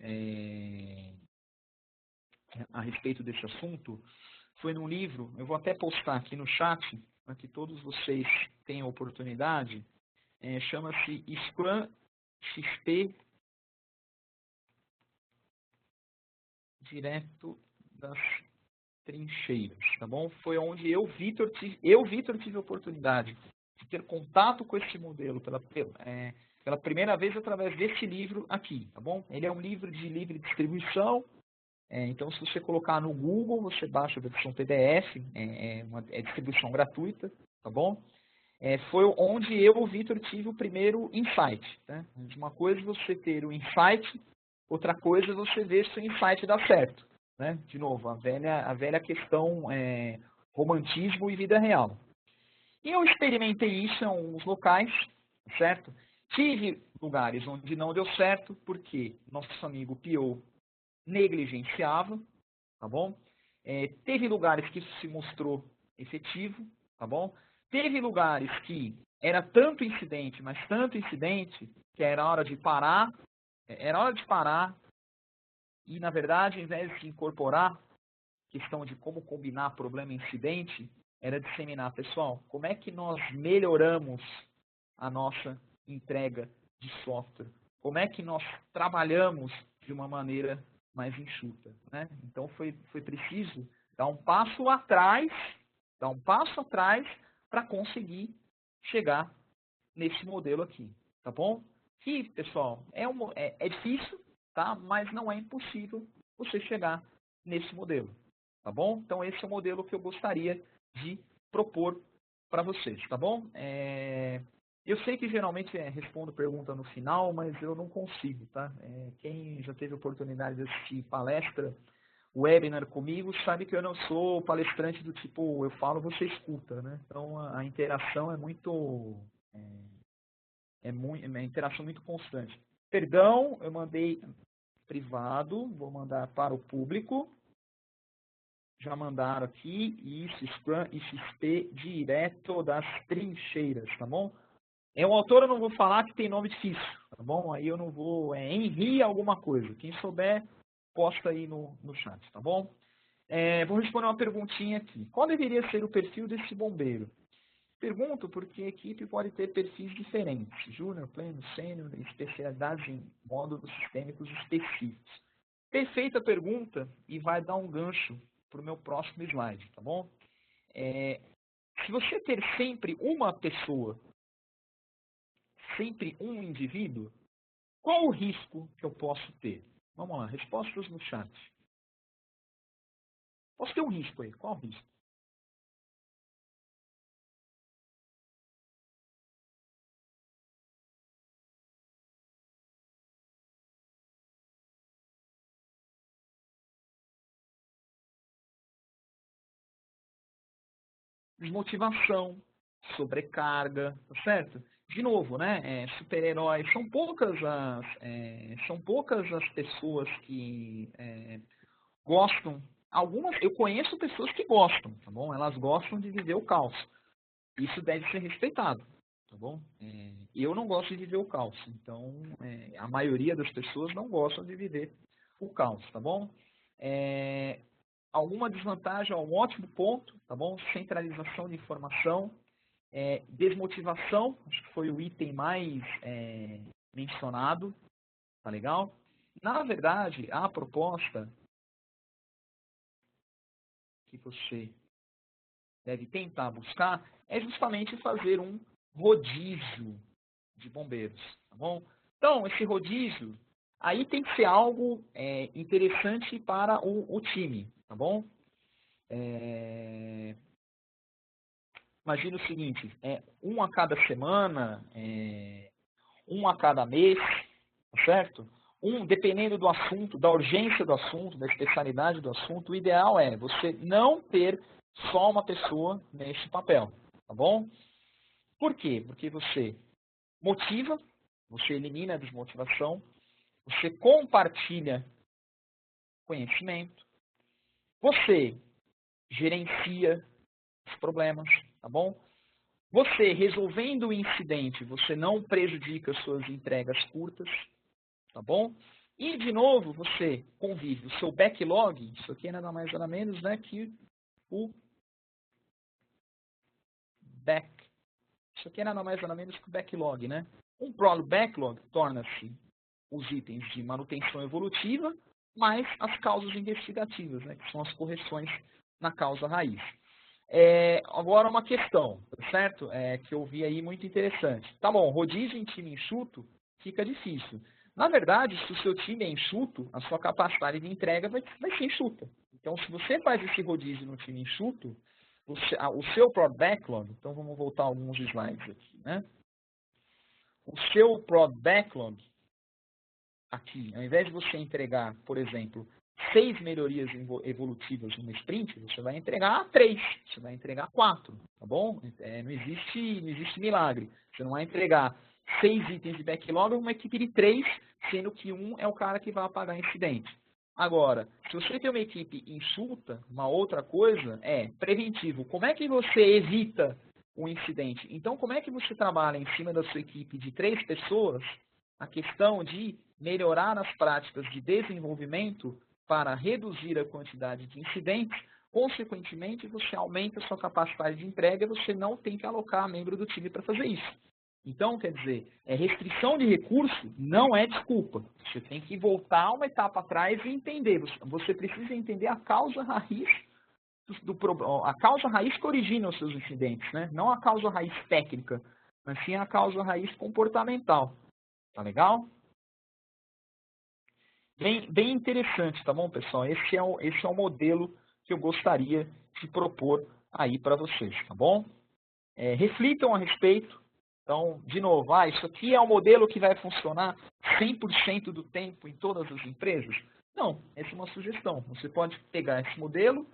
a respeito desse assunto, foi num livro, eu vou até postar aqui no chat, para que todos vocês tenham oportunidade, chama-se Scrum XP Direto das Trincheiras, tá bom? Foi onde eu, Vitor, tive a oportunidade de ter contato com esse modelo pela primeira vez através desse livro aqui, tá bom? Ele é um livro de livre distribuição, então se você colocar no Google, você baixa a versão PDF, é distribuição gratuita, tá bom? Foi onde eu, Vitor, tive o primeiro insight. Né? Uma coisa é você ter o insight, outra coisa é você ver se o insight dá certo. Né? De novo, a velha questão romantismo e vida real. E eu experimentei isso em alguns locais, certo? Tive lugares onde não deu certo, porque nosso amigo PO negligenciava, tá bom? Teve lugares que isso se mostrou efetivo, tá bom? Teve lugares que era tanto incidente, mas tanto incidente, que era hora de parar, e, na verdade, ao invés de incorporar questão de como combinar problema e incidente, era disseminar. Pessoal, como é que nós melhoramos a nossa entrega de software? Como é que nós trabalhamos de uma maneira mais enxuta, né? Então, foi preciso dar um passo atrás para conseguir chegar nesse modelo aqui, tá bom? Que, pessoal, é difícil, tá? Mas não é impossível você chegar nesse modelo, tá bom? Então, esse é o modelo que eu gostaria de propor para vocês, tá bom? Eu sei que geralmente respondo pergunta no final, mas eu não consigo, tá? Quem já teve oportunidade de assistir palestra, webinar comigo, sabe que eu não sou palestrante do tipo, eu falo, você escuta, né? Então, a interação é muito... uma interação muito constante. Perdão, eu mandei privado, vou mandar para o público. Já mandaram aqui, isso, Scrum e XP direto das trincheiras, tá bom? O autor eu não vou falar que tem nome difícil, tá bom? Aí eu não vou, Henri alguma coisa. Quem souber, posta aí no chat, tá bom? Vou responder uma perguntinha aqui. Qual deveria ser o perfil desse bombeiro? Pergunto porque a equipe pode ter perfis diferentes, júnior, pleno, sênior, especialidades em módulos sistêmicos específicos. Perfeita pergunta e vai dar um gancho para o meu próximo slide, tá bom? Se você ter sempre uma pessoa, sempre um indivíduo, qual o risco que eu posso ter? Vamos lá, respostas no chat. Posso ter um risco aí, qual o risco? Desmotivação, sobrecarga, tá certo? De novo, né? Super-heróis, são poucas as pessoas que gostam. Algumas, eu conheço pessoas que gostam, tá bom? Elas gostam de viver o caos. Isso deve ser respeitado, tá bom? Eu não gosto de viver o caos, então a maioria das pessoas não gostam de viver o caos, tá bom? Alguma desvantagem, um ótimo ponto, tá bom? Centralização de informação, desmotivação, acho que foi o item mais mencionado, tá legal? Na verdade, a proposta que você deve tentar buscar é justamente fazer um rodízio de bombeiros, tá bom? Então, esse rodízio, aí tem que ser algo interessante para o time, tá bom? Imagina o seguinte, um a cada semana, um a cada mês, tá certo? Dependendo do assunto, da urgência do assunto, da especialidade do assunto, o ideal é você não ter só uma pessoa nesse papel, tá bom? Por quê? Porque você motiva, você elimina a desmotivação, você compartilha conhecimento, você gerencia os problemas, tá bom? Você, resolvendo o incidente, você não prejudica suas entregas curtas, tá bom? E, de novo, você convive o seu backlog, isso aqui é nada mais nada menos, né, que o isso aqui é nada mais nada menos que o backlog, né? Um problem backlog torna-se os itens de manutenção evolutiva, mais as causas investigativas, né, que são as correções na causa raiz. Agora uma questão, certo? Que eu vi aí muito interessante. Tá bom, rodízio em time enxuto fica difícil. Na verdade, se o seu time é enxuto, a sua capacidade de entrega vai ser enxuta. Então, se você faz esse rodízio no time enxuto, o seu Prod Backlog, então vamos voltar alguns slides aqui, né? O seu Prod Backlog, aqui, ao invés de você entregar, por exemplo, 6 melhorias evolutivas numa sprint, você vai entregar 3, você vai entregar 4, tá bom? Não existe milagre. Você não vai entregar 6 itens de backlog a uma equipe de 3, sendo que um é o cara que vai apagar incidente. Agora, se você tem uma equipe enxuta, uma outra coisa é preventivo. Como é que você evita o incidente? Então, como é que você trabalha em cima da sua equipe de 3 pessoas a questão de melhorar as práticas de desenvolvimento para reduzir a quantidade de incidentes? Consequentemente, você aumenta a sua capacidade de entrega, você não tem que alocar membro do time para fazer isso. Então, quer dizer, restrição de recurso não é desculpa. Você tem que voltar uma etapa atrás e entender. Você precisa entender a causa raiz do problema, a causa raiz que origina os seus incidentes, né? Não a causa raiz técnica, mas sim a causa raiz comportamental. Tá legal? Bem interessante, tá bom, pessoal? Esse é o modelo que eu gostaria de propor aí para vocês, tá bom? Reflitam a respeito. Então, de novo, isso aqui é um modelo que vai funcionar 100% do tempo em todas as empresas? Não, essa é uma sugestão. Você pode pegar esse modelo,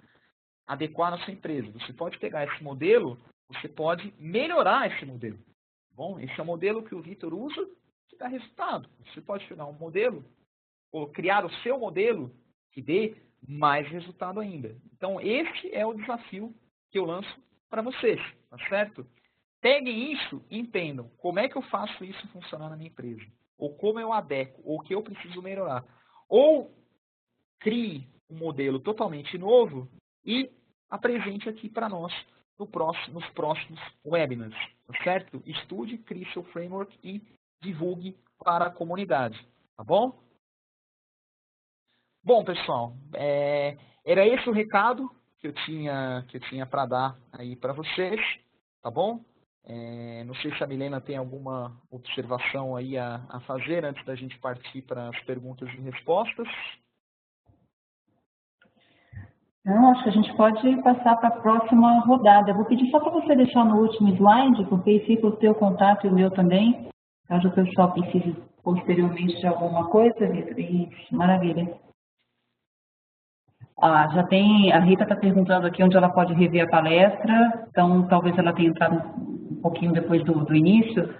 adequar na sua empresa. Você pode pegar esse modelo, você pode melhorar esse modelo. Bom, esse é o modelo que o Vitor usa que dá resultado. Você pode pegar um modelo, ou criar o seu modelo que dê mais resultado ainda. Então, esse é o desafio que eu lanço para vocês, tá certo? Peguem isso e entendam como é que eu faço isso funcionar na minha empresa. Ou como eu adequo, ou o que eu preciso melhorar. Ou crie um modelo totalmente novo e apresente aqui para nós nos próximos webinars. Tá certo? Estude, crie seu framework e divulgue para a comunidade. Tá bom? Bom, pessoal, era esse o recado que eu tinha para dar aí para vocês. Tá bom? Não sei se a Milena tem alguma observação aí a fazer antes da gente partir para as perguntas e respostas. Não, acho que a gente pode passar para a próxima rodada. Eu vou pedir só para você deixar no último slide, porque aí fica o teu contato e o meu também, caso o pessoal precise posteriormente de alguma coisa, Vitor. Isso, maravilha. Já tem, a Rita está perguntando aqui onde ela pode rever a palestra, então talvez ela tenha entrado um pouquinho depois do início.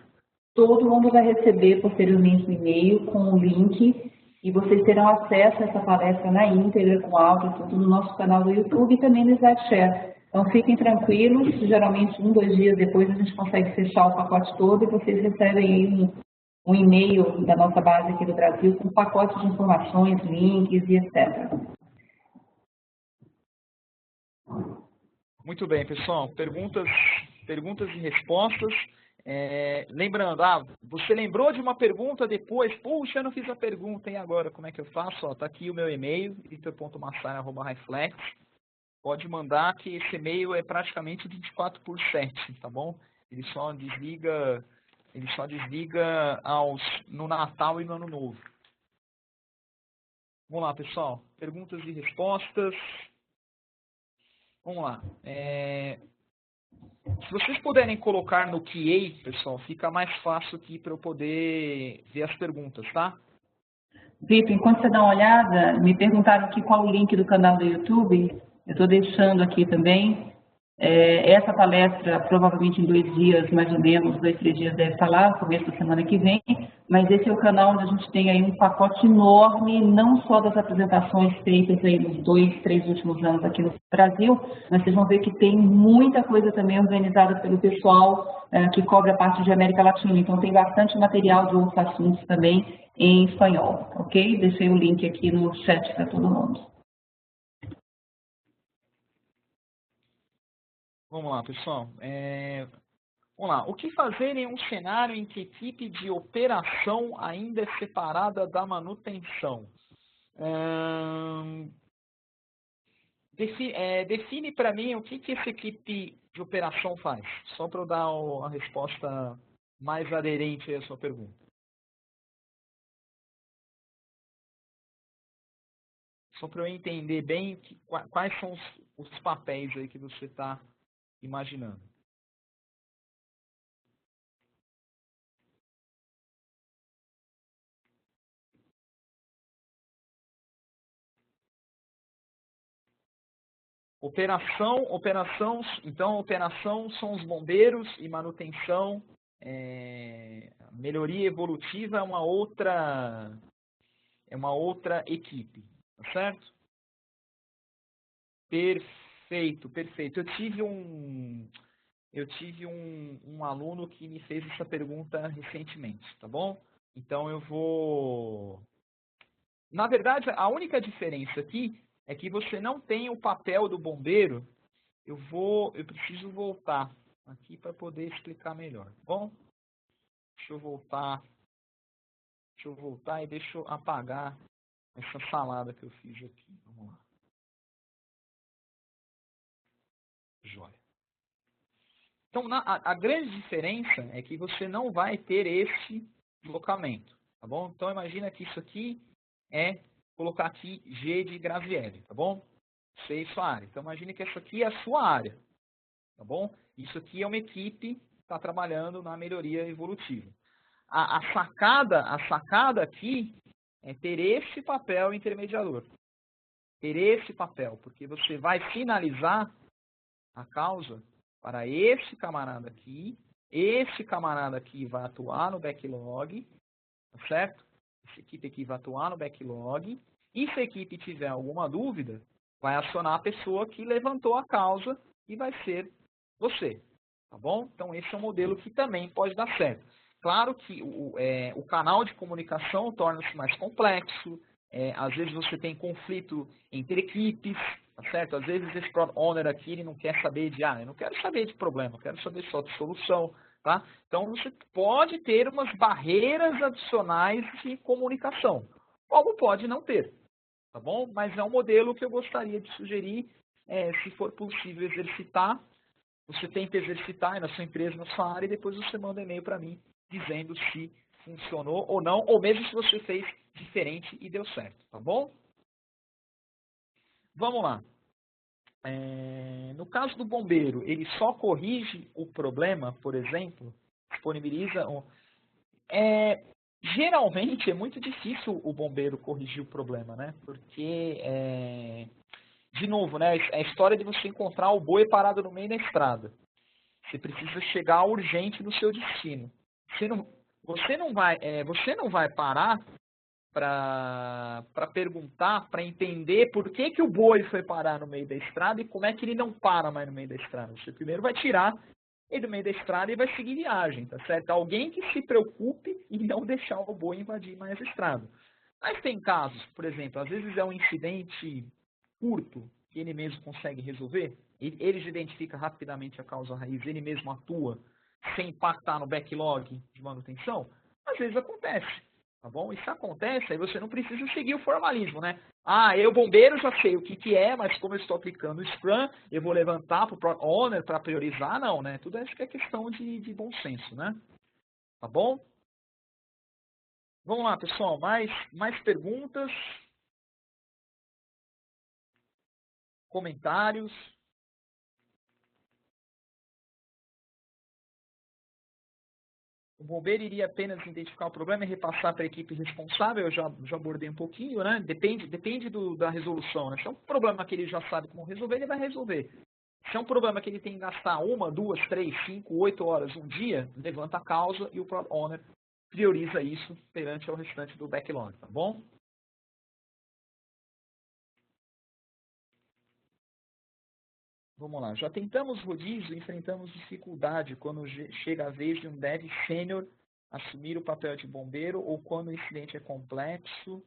Todo mundo vai receber posteriormente um e-mail com o link e vocês terão acesso a essa palestra na íntegra, com áudio, tudo no nosso canal do YouTube e também no SlideShare. Então fiquem tranquilos, geralmente 1, 2 dias depois a gente consegue fechar o pacote todo e vocês recebem aí um e-mail da nossa base aqui do Brasil com pacote de informações, links e etc. Muito bem, pessoal. Perguntas e respostas. Lembrando, você lembrou de uma pergunta depois? Puxa, eu não fiz a pergunta, e agora? Como é que eu faço? Está aqui o meu e-mail, vitor.massara@highflex. Pode mandar que esse e-mail é praticamente 24/7, tá bom? Ele só desliga no Natal e no Ano Novo. Vamos lá, pessoal. Perguntas e respostas. Vamos lá. Se vocês puderem colocar no QA, pessoal, fica mais fácil aqui para eu poder ver as perguntas, tá? Vitor, enquanto você dá uma olhada, me perguntaram aqui qual o link do canal do YouTube. Eu estou deixando aqui também. Essa palestra, provavelmente em 2 dias, mais ou menos, 2, 3 dias deve estar lá, no começo da semana que vem. Mas esse é o canal onde a gente tem aí um pacote enorme, não só das apresentações feitas aí nos 2, 3 últimos anos aqui no Brasil, mas vocês vão ver que tem muita coisa também organizada pelo pessoal que cobre a parte de América Latina. Então tem bastante material de outros assuntos também em espanhol, ok? Deixei o link aqui no chat para todo mundo. Vamos lá, pessoal. Vamos lá. O que fazer em um cenário em que a equipe de operação ainda é separada da manutenção? Define para mim o que essa equipe de operação faz. Só para eu dar a resposta mais aderente à sua pergunta. Só para eu entender bem quais são os papéis aí que você está imaginando. Então, operação são os bombeiros e manutenção, melhoria evolutiva é uma outra equipe. Tá certo? Perfeito, perfeito. Eu tive um aluno que me fez essa pergunta recentemente, tá bom? Então eu vou... Na verdade, a única diferença aqui é que você não tem o papel do bombeiro. Eu preciso voltar aqui para poder explicar melhor, tá bom? Deixa eu voltar e deixa eu apagar essa salada que eu fiz aqui. Vamos lá. Joia. Então, a grande diferença é que você não vai ter esse deslocamento, tá bom? Então, imagina que isso aqui colocar aqui G de Grazielli, tá bom? C é sua área. Então, imagine que essa aqui é a sua área, tá bom? Isso aqui é uma equipe que está trabalhando na melhoria evolutiva. A sacada aqui é ter esse papel intermediador. Ter esse papel, porque você vai finalizar a causa para esse camarada aqui. Esse camarada aqui vai atuar no backlog, tá certo? Essa equipe aqui vai atuar no backlog. E se a equipe tiver alguma dúvida, vai acionar a pessoa que levantou a causa e vai ser você, tá bom? Então esse é um modelo que também pode dar certo. Claro que o canal de comunicação torna-se mais complexo, às vezes você tem conflito entre equipes, tá certo? Às vezes esse Product Owner aqui ele não quer saber eu não quero saber de problema, eu quero saber só de solução, tá? Então você pode ter umas barreiras adicionais de comunicação, como pode não ter, tá bom? Mas é um modelo que eu gostaria de sugerir, se for possível exercitar, você tenta exercitar aí na sua empresa, na sua área, e depois você manda um e-mail para mim dizendo se funcionou ou não, ou mesmo se você fez diferente e deu certo, tá bom? Vamos lá. No caso do bombeiro, ele só corrige o problema, por exemplo, disponibiliza... geralmente é muito difícil o bombeiro corrigir o problema, né? Porque, de novo, né, a história de você encontrar o boi parado no meio da estrada. Você precisa chegar urgente no seu destino. Você não vai parar para perguntar, para entender por que o boi foi parar no meio da estrada e como é que ele não para mais no meio da estrada. Você primeiro vai tirar ele do meio da estrada e vai seguir viagem, tá certo? Alguém que se preocupe em não deixar o boi invadir mais a estrada. Mas tem casos, por exemplo, às vezes é um incidente curto que ele mesmo consegue resolver, ele já identifica rapidamente a causa raiz, ele mesmo atua sem impactar no backlog de manutenção, às vezes acontece, tá bom? Isso acontece, aí você não precisa seguir o formalismo, né? Eu bombeiro já sei o que é, mas como eu estou aplicando o Scrum, eu vou levantar para o Product Owner para priorizar, não, né? Tudo isso que é questão de bom senso, né? Tá bom? Vamos lá, pessoal, mais perguntas? Comentários? O bombeiro iria apenas identificar o problema e repassar para a equipe responsável, eu já abordei um pouquinho, né? Depende da resolução, né? Se é um problema que ele já sabe como resolver, ele vai resolver. Se é um problema que ele tem que gastar 1, 2, 3, 5, 8 horas um dia, levanta a causa e o Product Owner prioriza isso perante ao restante do backlog, tá bom? Vamos lá, já tentamos rodízio e enfrentamos dificuldade quando chega a vez de um dev sênior assumir o papel de bombeiro ou quando o incidente é complexo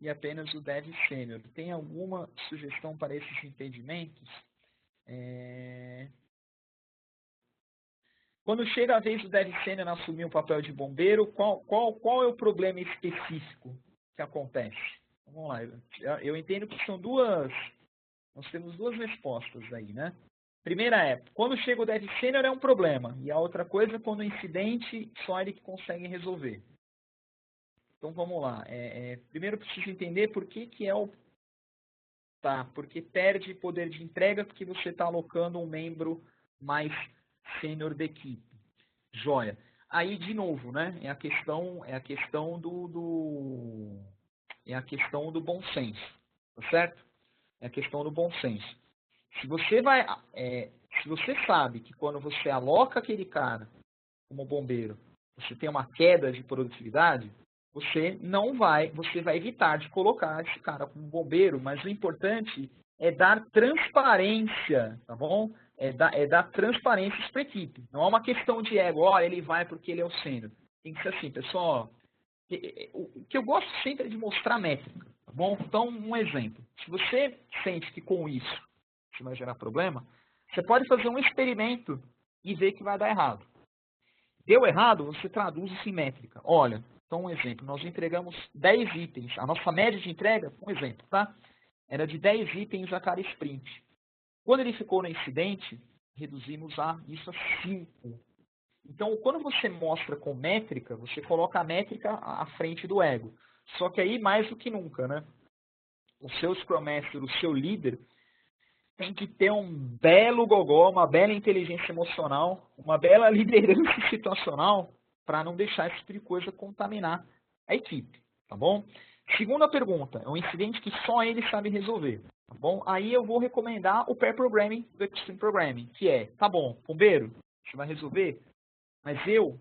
e apenas o dev sênior. Tem alguma sugestão para esses impedimentos? Quando chega a vez do dev sênior assumir o papel de bombeiro, qual é o problema específico que acontece? Vamos lá, eu entendo que nós temos duas respostas aí, né? Primeira é, quando chega o dev sênior é um problema, e a outra coisa é quando o incidente só ele que consegue resolver. Então vamos lá, primeiro eu preciso entender por que é o... Tá, porque perde poder de entrega porque você está alocando um membro mais sênior da equipe. Joia. Aí, de novo, né, é a questão do bom senso, tá certo? É a questão do bom senso. Se você sabe que quando você aloca aquele cara como bombeiro, você tem uma queda de produtividade, você vai evitar de colocar esse cara como bombeiro, mas o importante é dar transparência, tá bom? É dar transparência para a equipe. Não é uma questão de ego, olha, ele vai porque ele é o sênior. Tem que ser assim, pessoal. O que eu gosto sempre é de mostrar métrica, tá bom? Então, um exemplo. Se você sente que com isso você vai gerar problema, você pode fazer um experimento e ver que vai dar errado. Deu errado, você traduz isso em métrica. Olha, então um exemplo, nós entregamos 10 itens. A nossa média de entrega, um exemplo, tá? Era de 10 itens a cada sprint. Quando ele ficou no incidente, reduzimos isso a 5. Então, quando você mostra com métrica, você coloca a métrica à frente do ego. Só que aí, mais do que nunca, né? O seu Scrum Master, o seu líder, tem que ter um belo gogó, uma bela inteligência emocional, uma bela liderança situacional para não deixar esse tipo de coisa contaminar a equipe, tá bom? Segunda pergunta, é um incidente que só ele sabe resolver, tá bom? Aí eu vou recomendar o pair programming do Extreme Programming, que é, tá bom, bombeiro, você vai resolver, mas eu,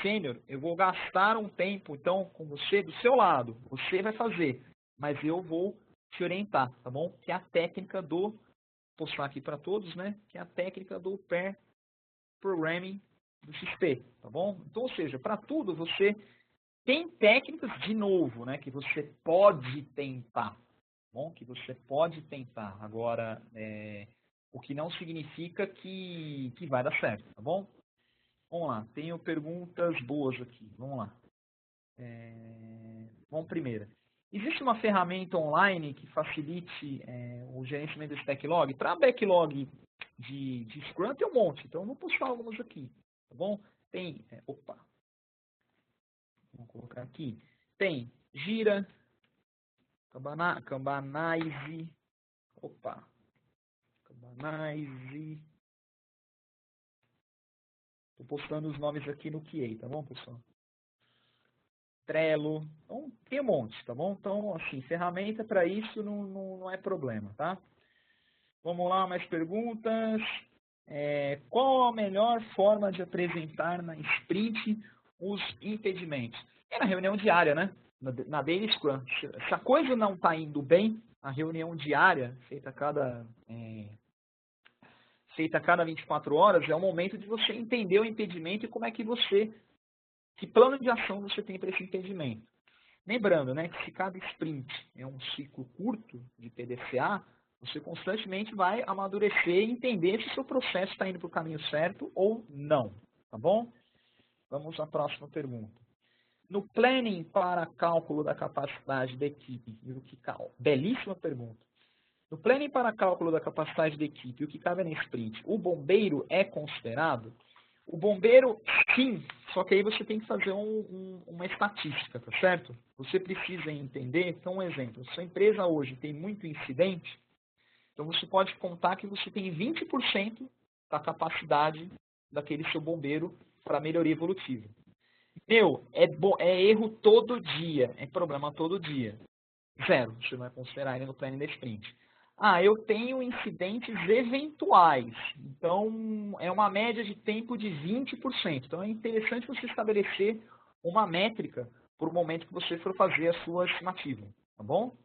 sênior, eu vou gastar um tempo, então, com você do seu lado, você vai fazer, mas eu vou te orientar, tá bom? Que é a técnica do postar aqui para todos, né? Que é a técnica do pair programming do XP, tá bom? Então, ou seja, para tudo você tem técnicas de novo, né? Que você pode tentar, tá bom? Que você pode tentar. Agora, o que não significa que vai dar certo, tá bom? Vamos lá, tenho perguntas boas aqui. Vamos lá. Vamos primeiro. Existe uma ferramenta online que facilite o gerenciamento desse backlog? Para backlog de Scrum tem um monte, então eu vou postar algumas aqui, tá bom? Tem, vamos colocar aqui. Tem Gira, Kanbanize, Kanbanize. Estou postando os nomes aqui no QA, tá bom, pessoal? Trello, então tem um monte, tá bom? Então, assim, ferramenta para isso não é problema, tá? Vamos lá, mais perguntas. Qual a melhor forma de apresentar na sprint os impedimentos? É na reunião diária, né? Na Daily Scrum. Se a coisa não está indo bem, a reunião diária, feita a cada 24 horas, é o momento de você entender o impedimento e como é que que plano de ação você tem para esse impedimento. Lembrando, né, que se cada sprint é um ciclo curto de PDCA, você constantemente vai amadurecer e entender se o seu processo está indo para o caminho certo ou não, tá bom? Vamos à próxima pergunta. No planning para cálculo da capacidade da equipe, belíssima pergunta. No planning para cálculo da capacidade da equipe, o que cabe na sprint, o bombeiro é considerado? O bombeiro, sim, só que aí você tem que fazer uma estatística, tá certo? Você precisa entender, então um exemplo, sua empresa hoje tem muito incidente, então você pode contar que você tem 20% da capacidade daquele seu bombeiro para melhoria evolutiva. É erro todo dia, é problema todo dia. Zero, você vai considerar ele no planning da sprint. Eu tenho incidentes eventuais. Então, é uma média de tempo de 20%. Então, é interessante você estabelecer uma métrica para o momento que você for fazer a sua estimativa. Tá bom?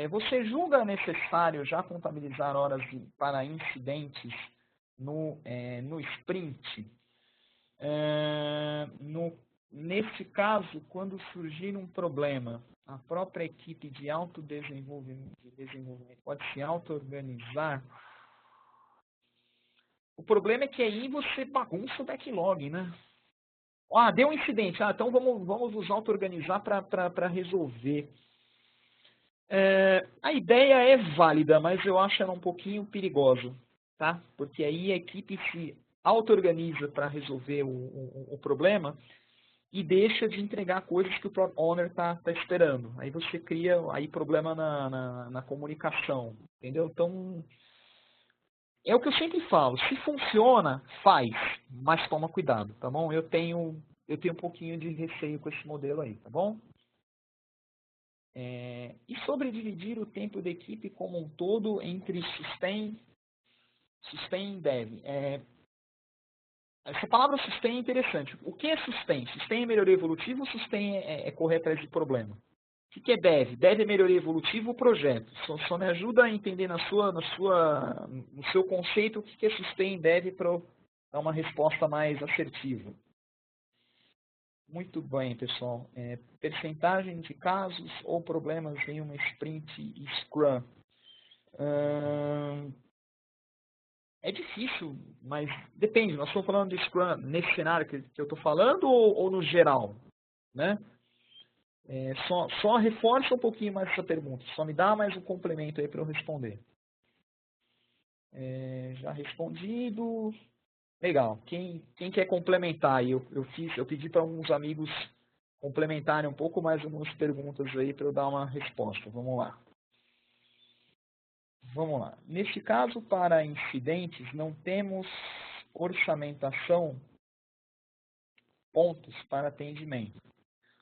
Você julga necessário já contabilizar horas para incidentes no sprint? Nesse caso, quando surgir um problema, a própria equipe de autodesenvolvimento pode se auto-organizar. O problema é que aí você bagunça o backlog, né? Deu um incidente. Então vamos nos auto-organizar para resolver. A ideia é válida, mas eu acho ela um pouquinho perigosa, tá? Porque aí a equipe se auto-organiza para resolver o problema e deixa de entregar coisas que o Product Owner está esperando. Aí você cria problema na comunicação, entendeu? Então, é o que eu sempre falo, se funciona, faz, mas toma cuidado, tá bom? Eu tenho um pouquinho de receio com esse modelo aí, tá bom? E sobre dividir o tempo da equipe como um todo entre sustain e dev. Essa palavra sustain é interessante. O que é sustain? Sustain é melhoria evolutiva ou sustain é correr atrás de problema? O que é dev? Dev é melhoria evolutiva ou projeto? Só me ajuda a entender no seu conceito o que é sustain e dev para eu dar uma resposta mais assertiva. Muito bem, pessoal. Percentagem de casos ou problemas em uma sprint e Scrum. É difícil, mas depende. Nós estamos falando de Scrum nesse cenário que eu estou falando ou no geral, né? Só reforça um pouquinho mais essa pergunta. Só me dá mais um complemento aí para eu responder. Já respondido. Legal. Quem quer complementar aí? Eu pedi para alguns amigos complementarem um pouco mais algumas perguntas aí para eu dar uma resposta. Vamos lá. Vamos lá. Neste caso, para incidentes, não temos orçamentação pontos para atendimento.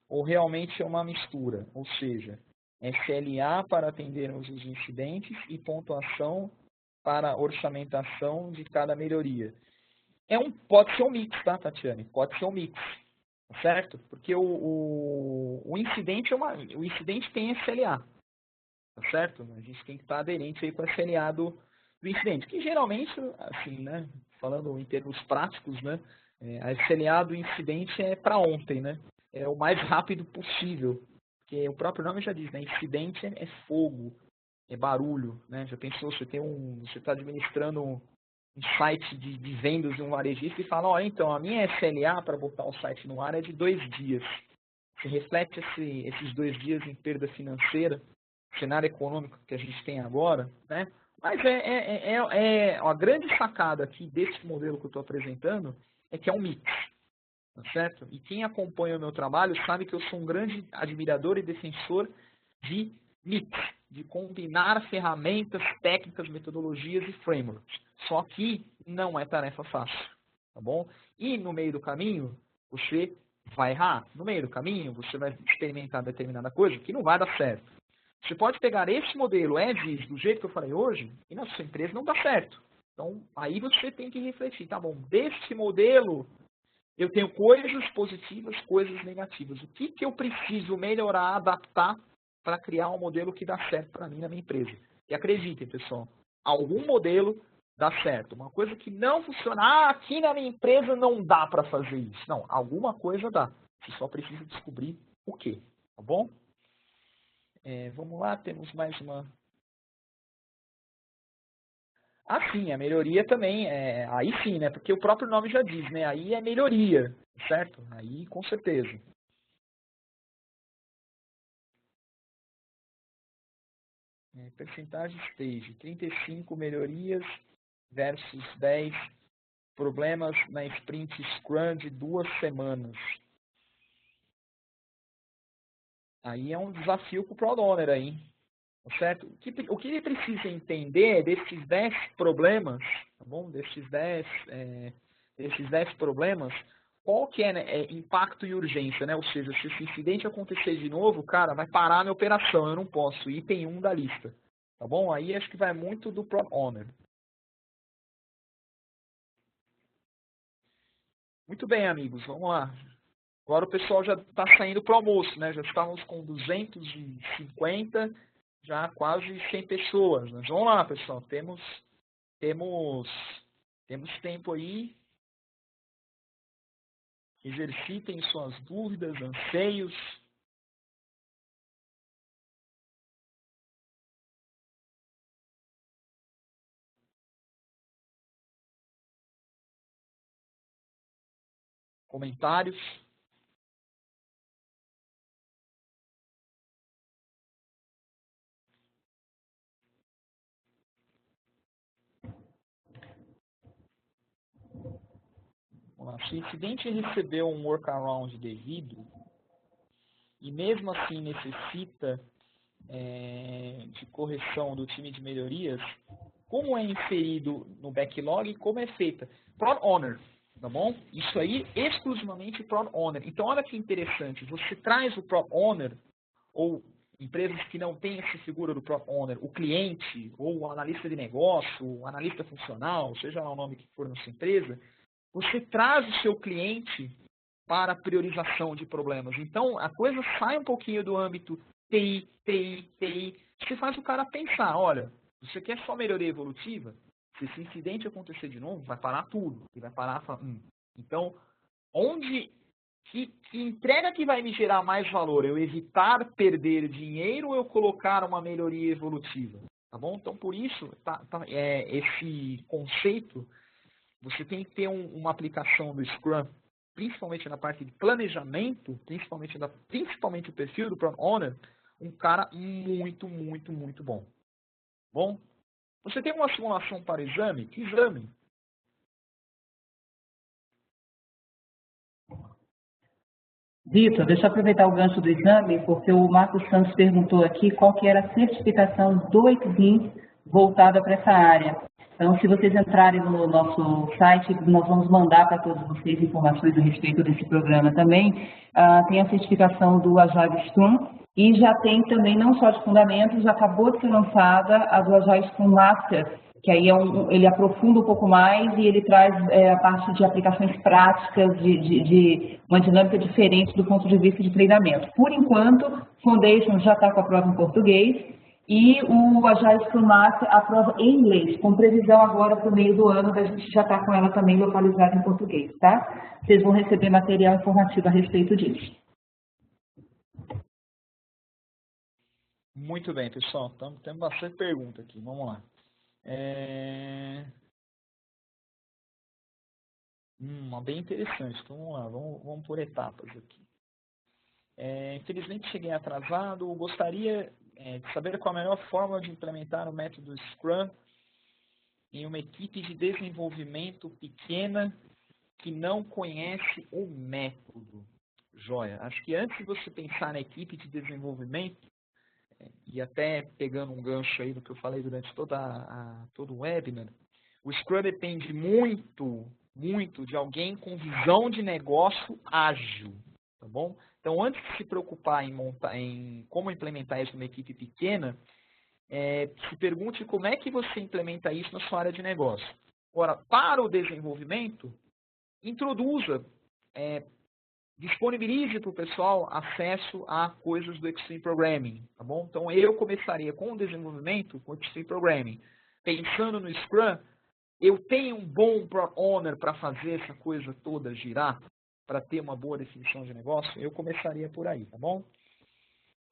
Ou realmente é uma mistura, ou seja, SLA para atendermos os incidentes e pontuação para orçamentação de cada melhoria. Pode ser um mix, tá, Tatiane? Pode ser um mix, certo? Porque o incidente o incidente tem SLA. Tá certo? A gente tem que estar aderente aí com a SLA do incidente, que geralmente, assim, né, falando em termos práticos, né, a SLA do incidente é para ontem, né, é o mais rápido possível, porque o próprio nome já diz, né, incidente é fogo, é barulho, né, já pensou, você está administrando um site de vendas de um varejista e fala, ó, então, a minha SLA para botar o site no ar é de 2 dias, se reflete esses 2 dias em perda financeira, cenário econômico que a gente tem agora, né? Mas a grande sacada aqui desse modelo que eu estou apresentando é que é um mix, tá certo? E quem acompanha o meu trabalho sabe que eu sou um grande admirador e defensor de mix, de combinar ferramentas, técnicas, metodologias e frameworks. Só que não é tarefa fácil, tá bom? E no meio do caminho, você vai errar. No meio do caminho, você vai experimentar determinada coisa que não vai dar certo. Você pode pegar esse modelo as-is, do jeito que eu falei hoje, e na sua empresa não dá certo. Então, aí você tem que refletir, tá bom, desse modelo eu tenho coisas positivas, coisas negativas. O que eu preciso melhorar, adaptar para criar um modelo que dá certo para mim na minha empresa? E acreditem, pessoal, algum modelo dá certo. Uma coisa que não funciona, aqui na minha empresa não dá para fazer isso. Não, alguma coisa dá. Você só precisa descobrir o que, tá bom? Vamos lá, temos mais uma. Sim, a melhoria também, aí sim, né? Porque o próprio nome já diz, né? Aí é melhoria, certo? Aí com certeza. Percentagem stage, 35 melhorias versus 10 problemas na sprint Scrum de 2 semanas. Aí é um desafio para o Product Owner aí, certo? O que ele precisa entender desses 10 problemas, tá bom? Desses 10 problemas, qual que é impacto e urgência, né? Ou seja, se esse incidente acontecer de novo, cara, vai parar a minha operação, eu não posso, item 1 da lista, tá bom? Aí acho que vai muito do Product Owner. Muito bem, amigos, vamos lá. Agora o pessoal já está saindo para o almoço, né? Já estamos com 250, já quase 100 pessoas. Mas vamos lá, pessoal. Temos tempo aí. Exercitem suas dúvidas, anseios. Comentários. Vamos lá. Se o incidente recebeu um workaround devido, e mesmo assim necessita de correção do time de melhorias, como é inserido no backlog e como é feita? Product Owner, tá bom? Isso aí exclusivamente Product Owner. Então, olha que interessante, você traz o Product Owner, ou empresas que não têm essa figura do Product Owner, o cliente, ou o analista de negócio, o analista funcional, seja lá o nome que for na sua empresa, você traz o seu cliente para a priorização de problemas. Então, a coisa sai um pouquinho do âmbito TI. Você faz o cara pensar, olha, você quer só melhoria evolutiva? Se esse incidente acontecer de novo, vai parar tudo. E vai parar, então, que entrega que vai me gerar mais valor? Eu evitar perder dinheiro ou eu colocar uma melhoria evolutiva? Tá bom? Então, por isso, esse conceito, você tem que ter uma aplicação do Scrum, principalmente na parte de planejamento, principalmente o perfil do Product Owner, um cara muito, muito, muito bom. Bom? Você tem uma simulação para exame? Que exame? Vitor, deixa eu aproveitar o gancho do exame, porque o Marcos Santos perguntou aqui qual que era a certificação do Exim voltada para essa área. Então, se vocês entrarem no nosso site, nós vamos mandar para todos vocês informações a respeito desse programa também. Tem a certificação do Agile Scrum e já tem também, não só de fundamentos, já acabou de ser lançada a do Agile Scrum Master, que aí ele aprofunda um pouco mais e ele traz a parte de aplicações práticas, de uma dinâmica diferente do ponto de vista de treinamento. Por enquanto, Foundation já está com a prova em português e o Agile Scrum Master a prova em inglês, com previsão agora para o meio do ano da gente já está com ela também localizada em português, tá? Vocês vão receber material informativo a respeito disso. Muito bem, pessoal. Temos bastante pergunta aqui. Vamos lá. Bem interessante. Então, vamos lá, vamos por etapas aqui. Infelizmente, cheguei atrasado. Gostaria de saber qual a melhor forma de implementar o método Scrum em uma equipe de desenvolvimento pequena que não conhece o método. Joia. Acho que antes de você pensar na equipe de desenvolvimento, e até pegando um gancho aí do que eu falei durante todo o webinar, o Scrum depende muito de alguém com visão de negócio ágil, tá bom? Então, antes de se preocupar em como implementar isso numa equipe pequena, se pergunte como é que você implementa isso na sua área de negócio. Ora, para o desenvolvimento, introduza, disponibilize para o pessoal acesso a coisas do Extreme Programming, tá bom? Então, eu começaria com o desenvolvimento, com o Extreme Programming. Pensando no Scrum, eu tenho um bom Product Owner para fazer essa coisa toda girar, para ter uma boa definição de negócio, eu começaria por aí, tá bom?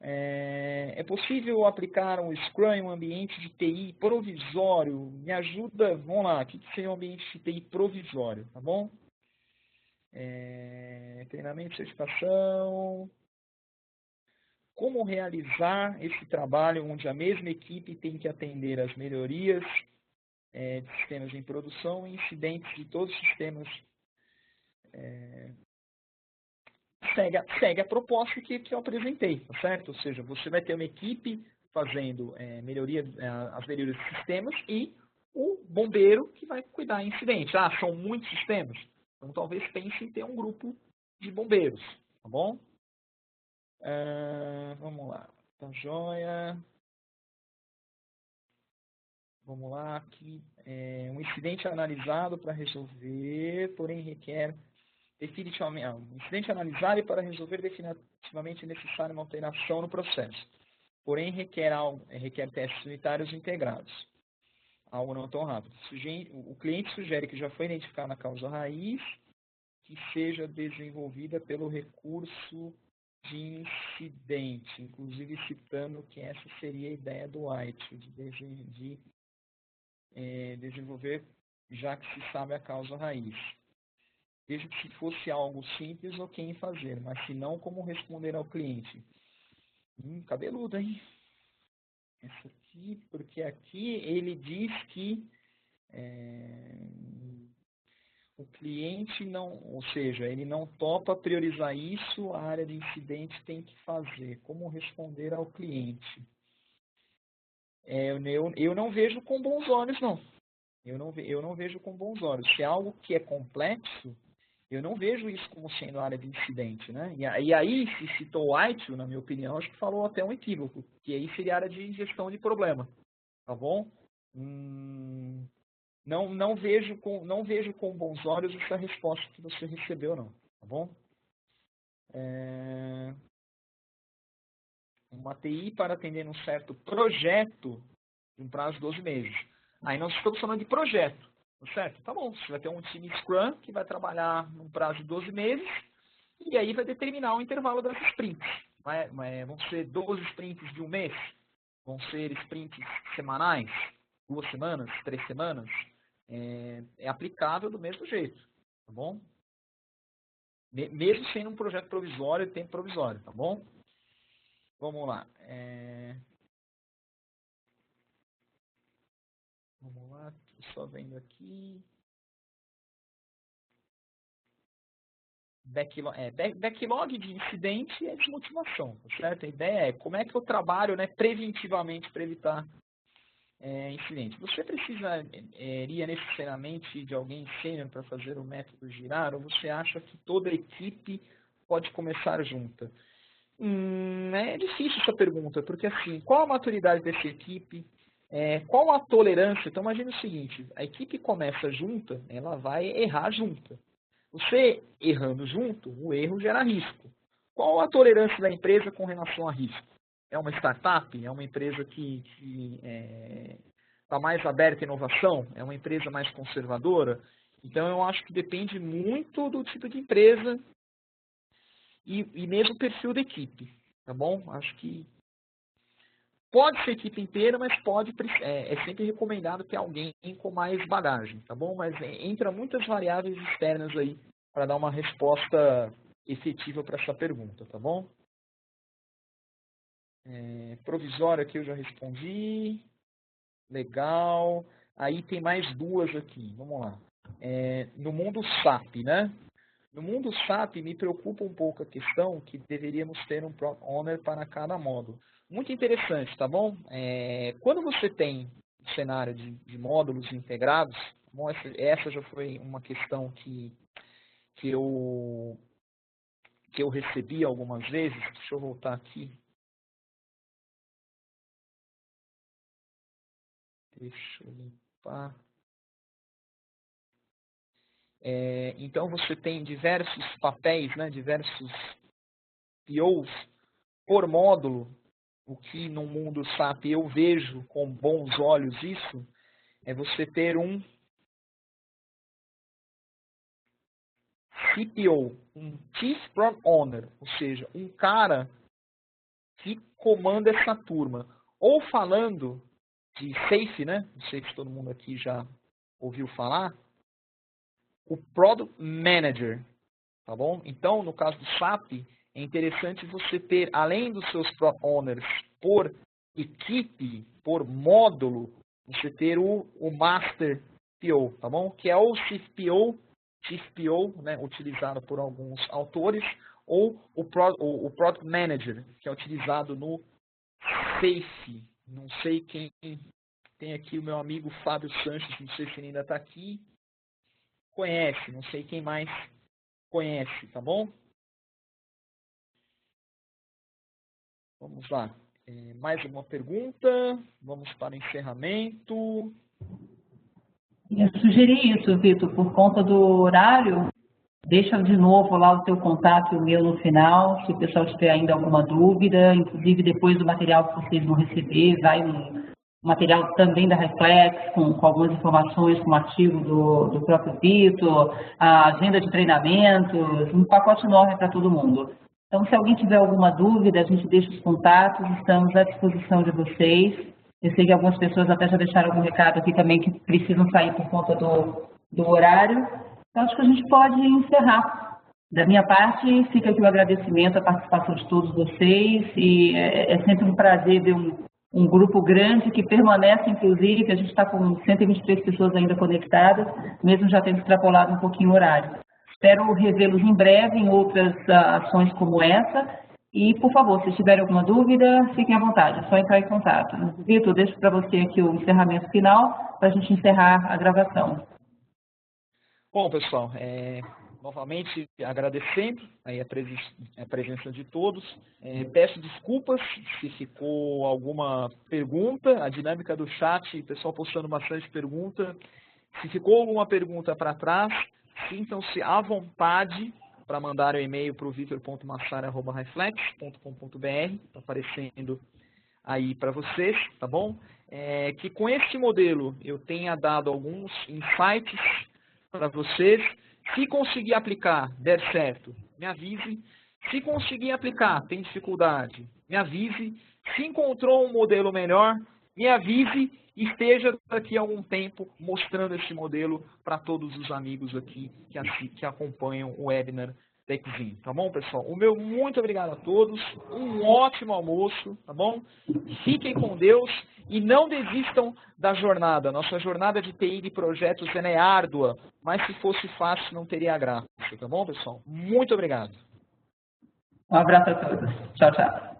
É possível aplicar um Scrum em um ambiente de TI provisório? Me ajuda, vamos lá, o que seria um ambiente de TI provisório, tá bom? Treinamento e certificação. Como realizar esse trabalho onde a mesma equipe tem que atender às melhorias de sistemas em produção e incidentes de todos os sistemas? Segue a proposta que eu apresentei, tá certo? Ou seja, você vai ter uma equipe fazendo as melhorias de sistemas e o bombeiro que vai cuidar de incidentes. São muitos sistemas. Então, talvez pense em ter um grupo de bombeiros, tá bom? Vamos lá. Tá joia. Vamos lá. Aqui. Um incidente analisado para resolver, porém requer definitivamente... um incidente analisado e para resolver definitivamente é necessária uma alteração no processo. Porém, requer testes unitários integrados. Algo não tão rápido. O cliente sugere que já foi identificada a causa raiz, que seja desenvolvida pelo recurso de incidente, inclusive citando que essa seria a ideia do White, de desenvolver já que se sabe a causa raiz. Veja que se fosse algo simples, ok em fazer, mas se não, como responder ao cliente? Cabeludo, hein? Essa aqui, porque aqui ele diz que o cliente não, ou seja, ele não topa priorizar isso, a área de incidente tem que fazer. Como responder ao cliente? Eu não vejo com bons olhos, não. Eu não vejo com bons olhos. Se é algo que é complexo, eu não vejo isso como sendo área de incidente, né? E aí, se citou White, na minha opinião, acho que falou até um equívoco, que aí seria área de gestão de problema, tá bom? não vejo com bons olhos essa resposta que você recebeu, não. Tá bom? Uma TI para atender um certo projeto de um prazo de 12 meses. Aí nós estamos falando de projeto, certo? Tá bom, você vai ter um time Scrum que vai trabalhar num prazo de 12 meses e aí vai determinar o intervalo das sprints. Vão ser 12 sprints de um mês? Vão ser sprints semanais? 2 semanas? 3 semanas? É aplicável do mesmo jeito, tá bom? Mesmo sendo um projeto provisório, tempo provisório, tá bom? Vamos lá. Vamos lá, só vendo aqui. Backlog de incidente é desmotivação, tá certo? A ideia é como é que eu trabalho, né, preventivamente para evitar incidente. Você precisaria necessariamente de alguém sênior para fazer o método girar, ou você acha que toda a equipe pode começar junta? É difícil essa pergunta, porque assim, qual a maturidade dessa equipe? Qual a tolerância? Então imagine o seguinte, a equipe começa junta, ela vai errar junta. Você errando junto, o erro gera risco. Qual a tolerância da empresa com relação a risco? É uma startup? É uma empresa que está mais aberta à inovação? É uma empresa mais conservadora? Então eu acho que depende muito do tipo de empresa e mesmo o perfil da equipe, tá bom? Acho que pode ser equipe inteira, mas é sempre recomendado ter alguém com mais bagagem, tá bom? Mas entra muitas variáveis externas aí para dar uma resposta efetiva para essa pergunta, tá bom? Provisório aqui eu já respondi. Legal. Aí tem mais 2 aqui, vamos lá. No mundo SAP, né? No mundo SAP, me preocupa um pouco a questão que deveríamos ter um Product Owner para cada módulo. Muito interessante, tá bom? Quando você tem um cenário de módulos integrados, bom, essa já foi uma questão que eu recebi algumas vezes. Deixa eu voltar aqui. Deixa eu limpar. Então, você tem diversos papéis, né, diversos POs por módulo. O que no mundo SAP eu vejo com bons olhos isso, é você ter um CPO, um Chief Product Owner, ou seja, um cara que comanda essa turma. Ou falando de SAFe, né? Não sei se todo mundo aqui já ouviu falar, o Product Manager, tá bom? Então, no caso do SAP, é interessante você ter, além dos seus Product Owners por equipe, por módulo, você ter o Master PO, tá bom? Que é o Chief PO, né, utilizado por alguns autores, ou o Product Manager, que é utilizado no SAFe. Não sei quem tem aqui, o meu amigo Fábio Sanches, não sei se ele ainda está aqui. Conhece, não sei quem mais conhece, tá bom? Vamos lá. Mais uma pergunta? Vamos para o encerramento. Eu sugeri isso, Vitor, por conta do horário. Deixa de novo lá o teu contato e o meu no final, se o pessoal tiver ainda alguma dúvida. Inclusive, depois do material que vocês vão receber, vai um material também da Reflex, com algumas informações, como artigo do próprio Vitor, a agenda de treinamentos, um pacote enorme para todo mundo. Então, se alguém tiver alguma dúvida, a gente deixa os contatos, estamos à disposição de vocês. Eu sei que algumas pessoas até já deixaram algum recado aqui também que precisam sair por conta do horário. Então, acho que a gente pode encerrar. Da minha parte, fica aqui o agradecimento à participação de todos vocês e é sempre um prazer ver um grupo grande que permanece, inclusive, a gente está com 123 pessoas ainda conectadas, mesmo já tendo extrapolado um pouquinho o horário. Espero revê-los em breve em outras ações como essa. E, por favor, se tiverem alguma dúvida, fiquem à vontade, é só entrar em contato. Vitor, deixo para você aqui o encerramento final, para a gente encerrar a gravação. Bom, pessoal, novamente agradecendo aí a presença de todos. Peço desculpas se ficou alguma pergunta, a dinâmica do chat, o pessoal postando bastante pergunta. Se ficou alguma pergunta para trás, sintam-se à vontade para mandar o e-mail para o vitor.massara@reflex.com.br, está aparecendo aí para vocês, tá bom? Que com este modelo eu tenha dado alguns insights para vocês. Se conseguir aplicar, der certo, me avise. Se conseguir aplicar, tem dificuldade, me avise. Se encontrou um modelo melhor, me avise e esteja daqui a algum tempo mostrando esse modelo para todos os amigos aqui que acompanham o webinar da Exim, tá bom, pessoal? O meu muito obrigado a todos, um ótimo almoço, tá bom? Fiquem com Deus e não desistam da jornada. Nossa jornada de TI de projetos é árdua, mas se fosse fácil não teria graça, tá bom, pessoal? Muito obrigado. Um abraço a todos. Tchau, tchau.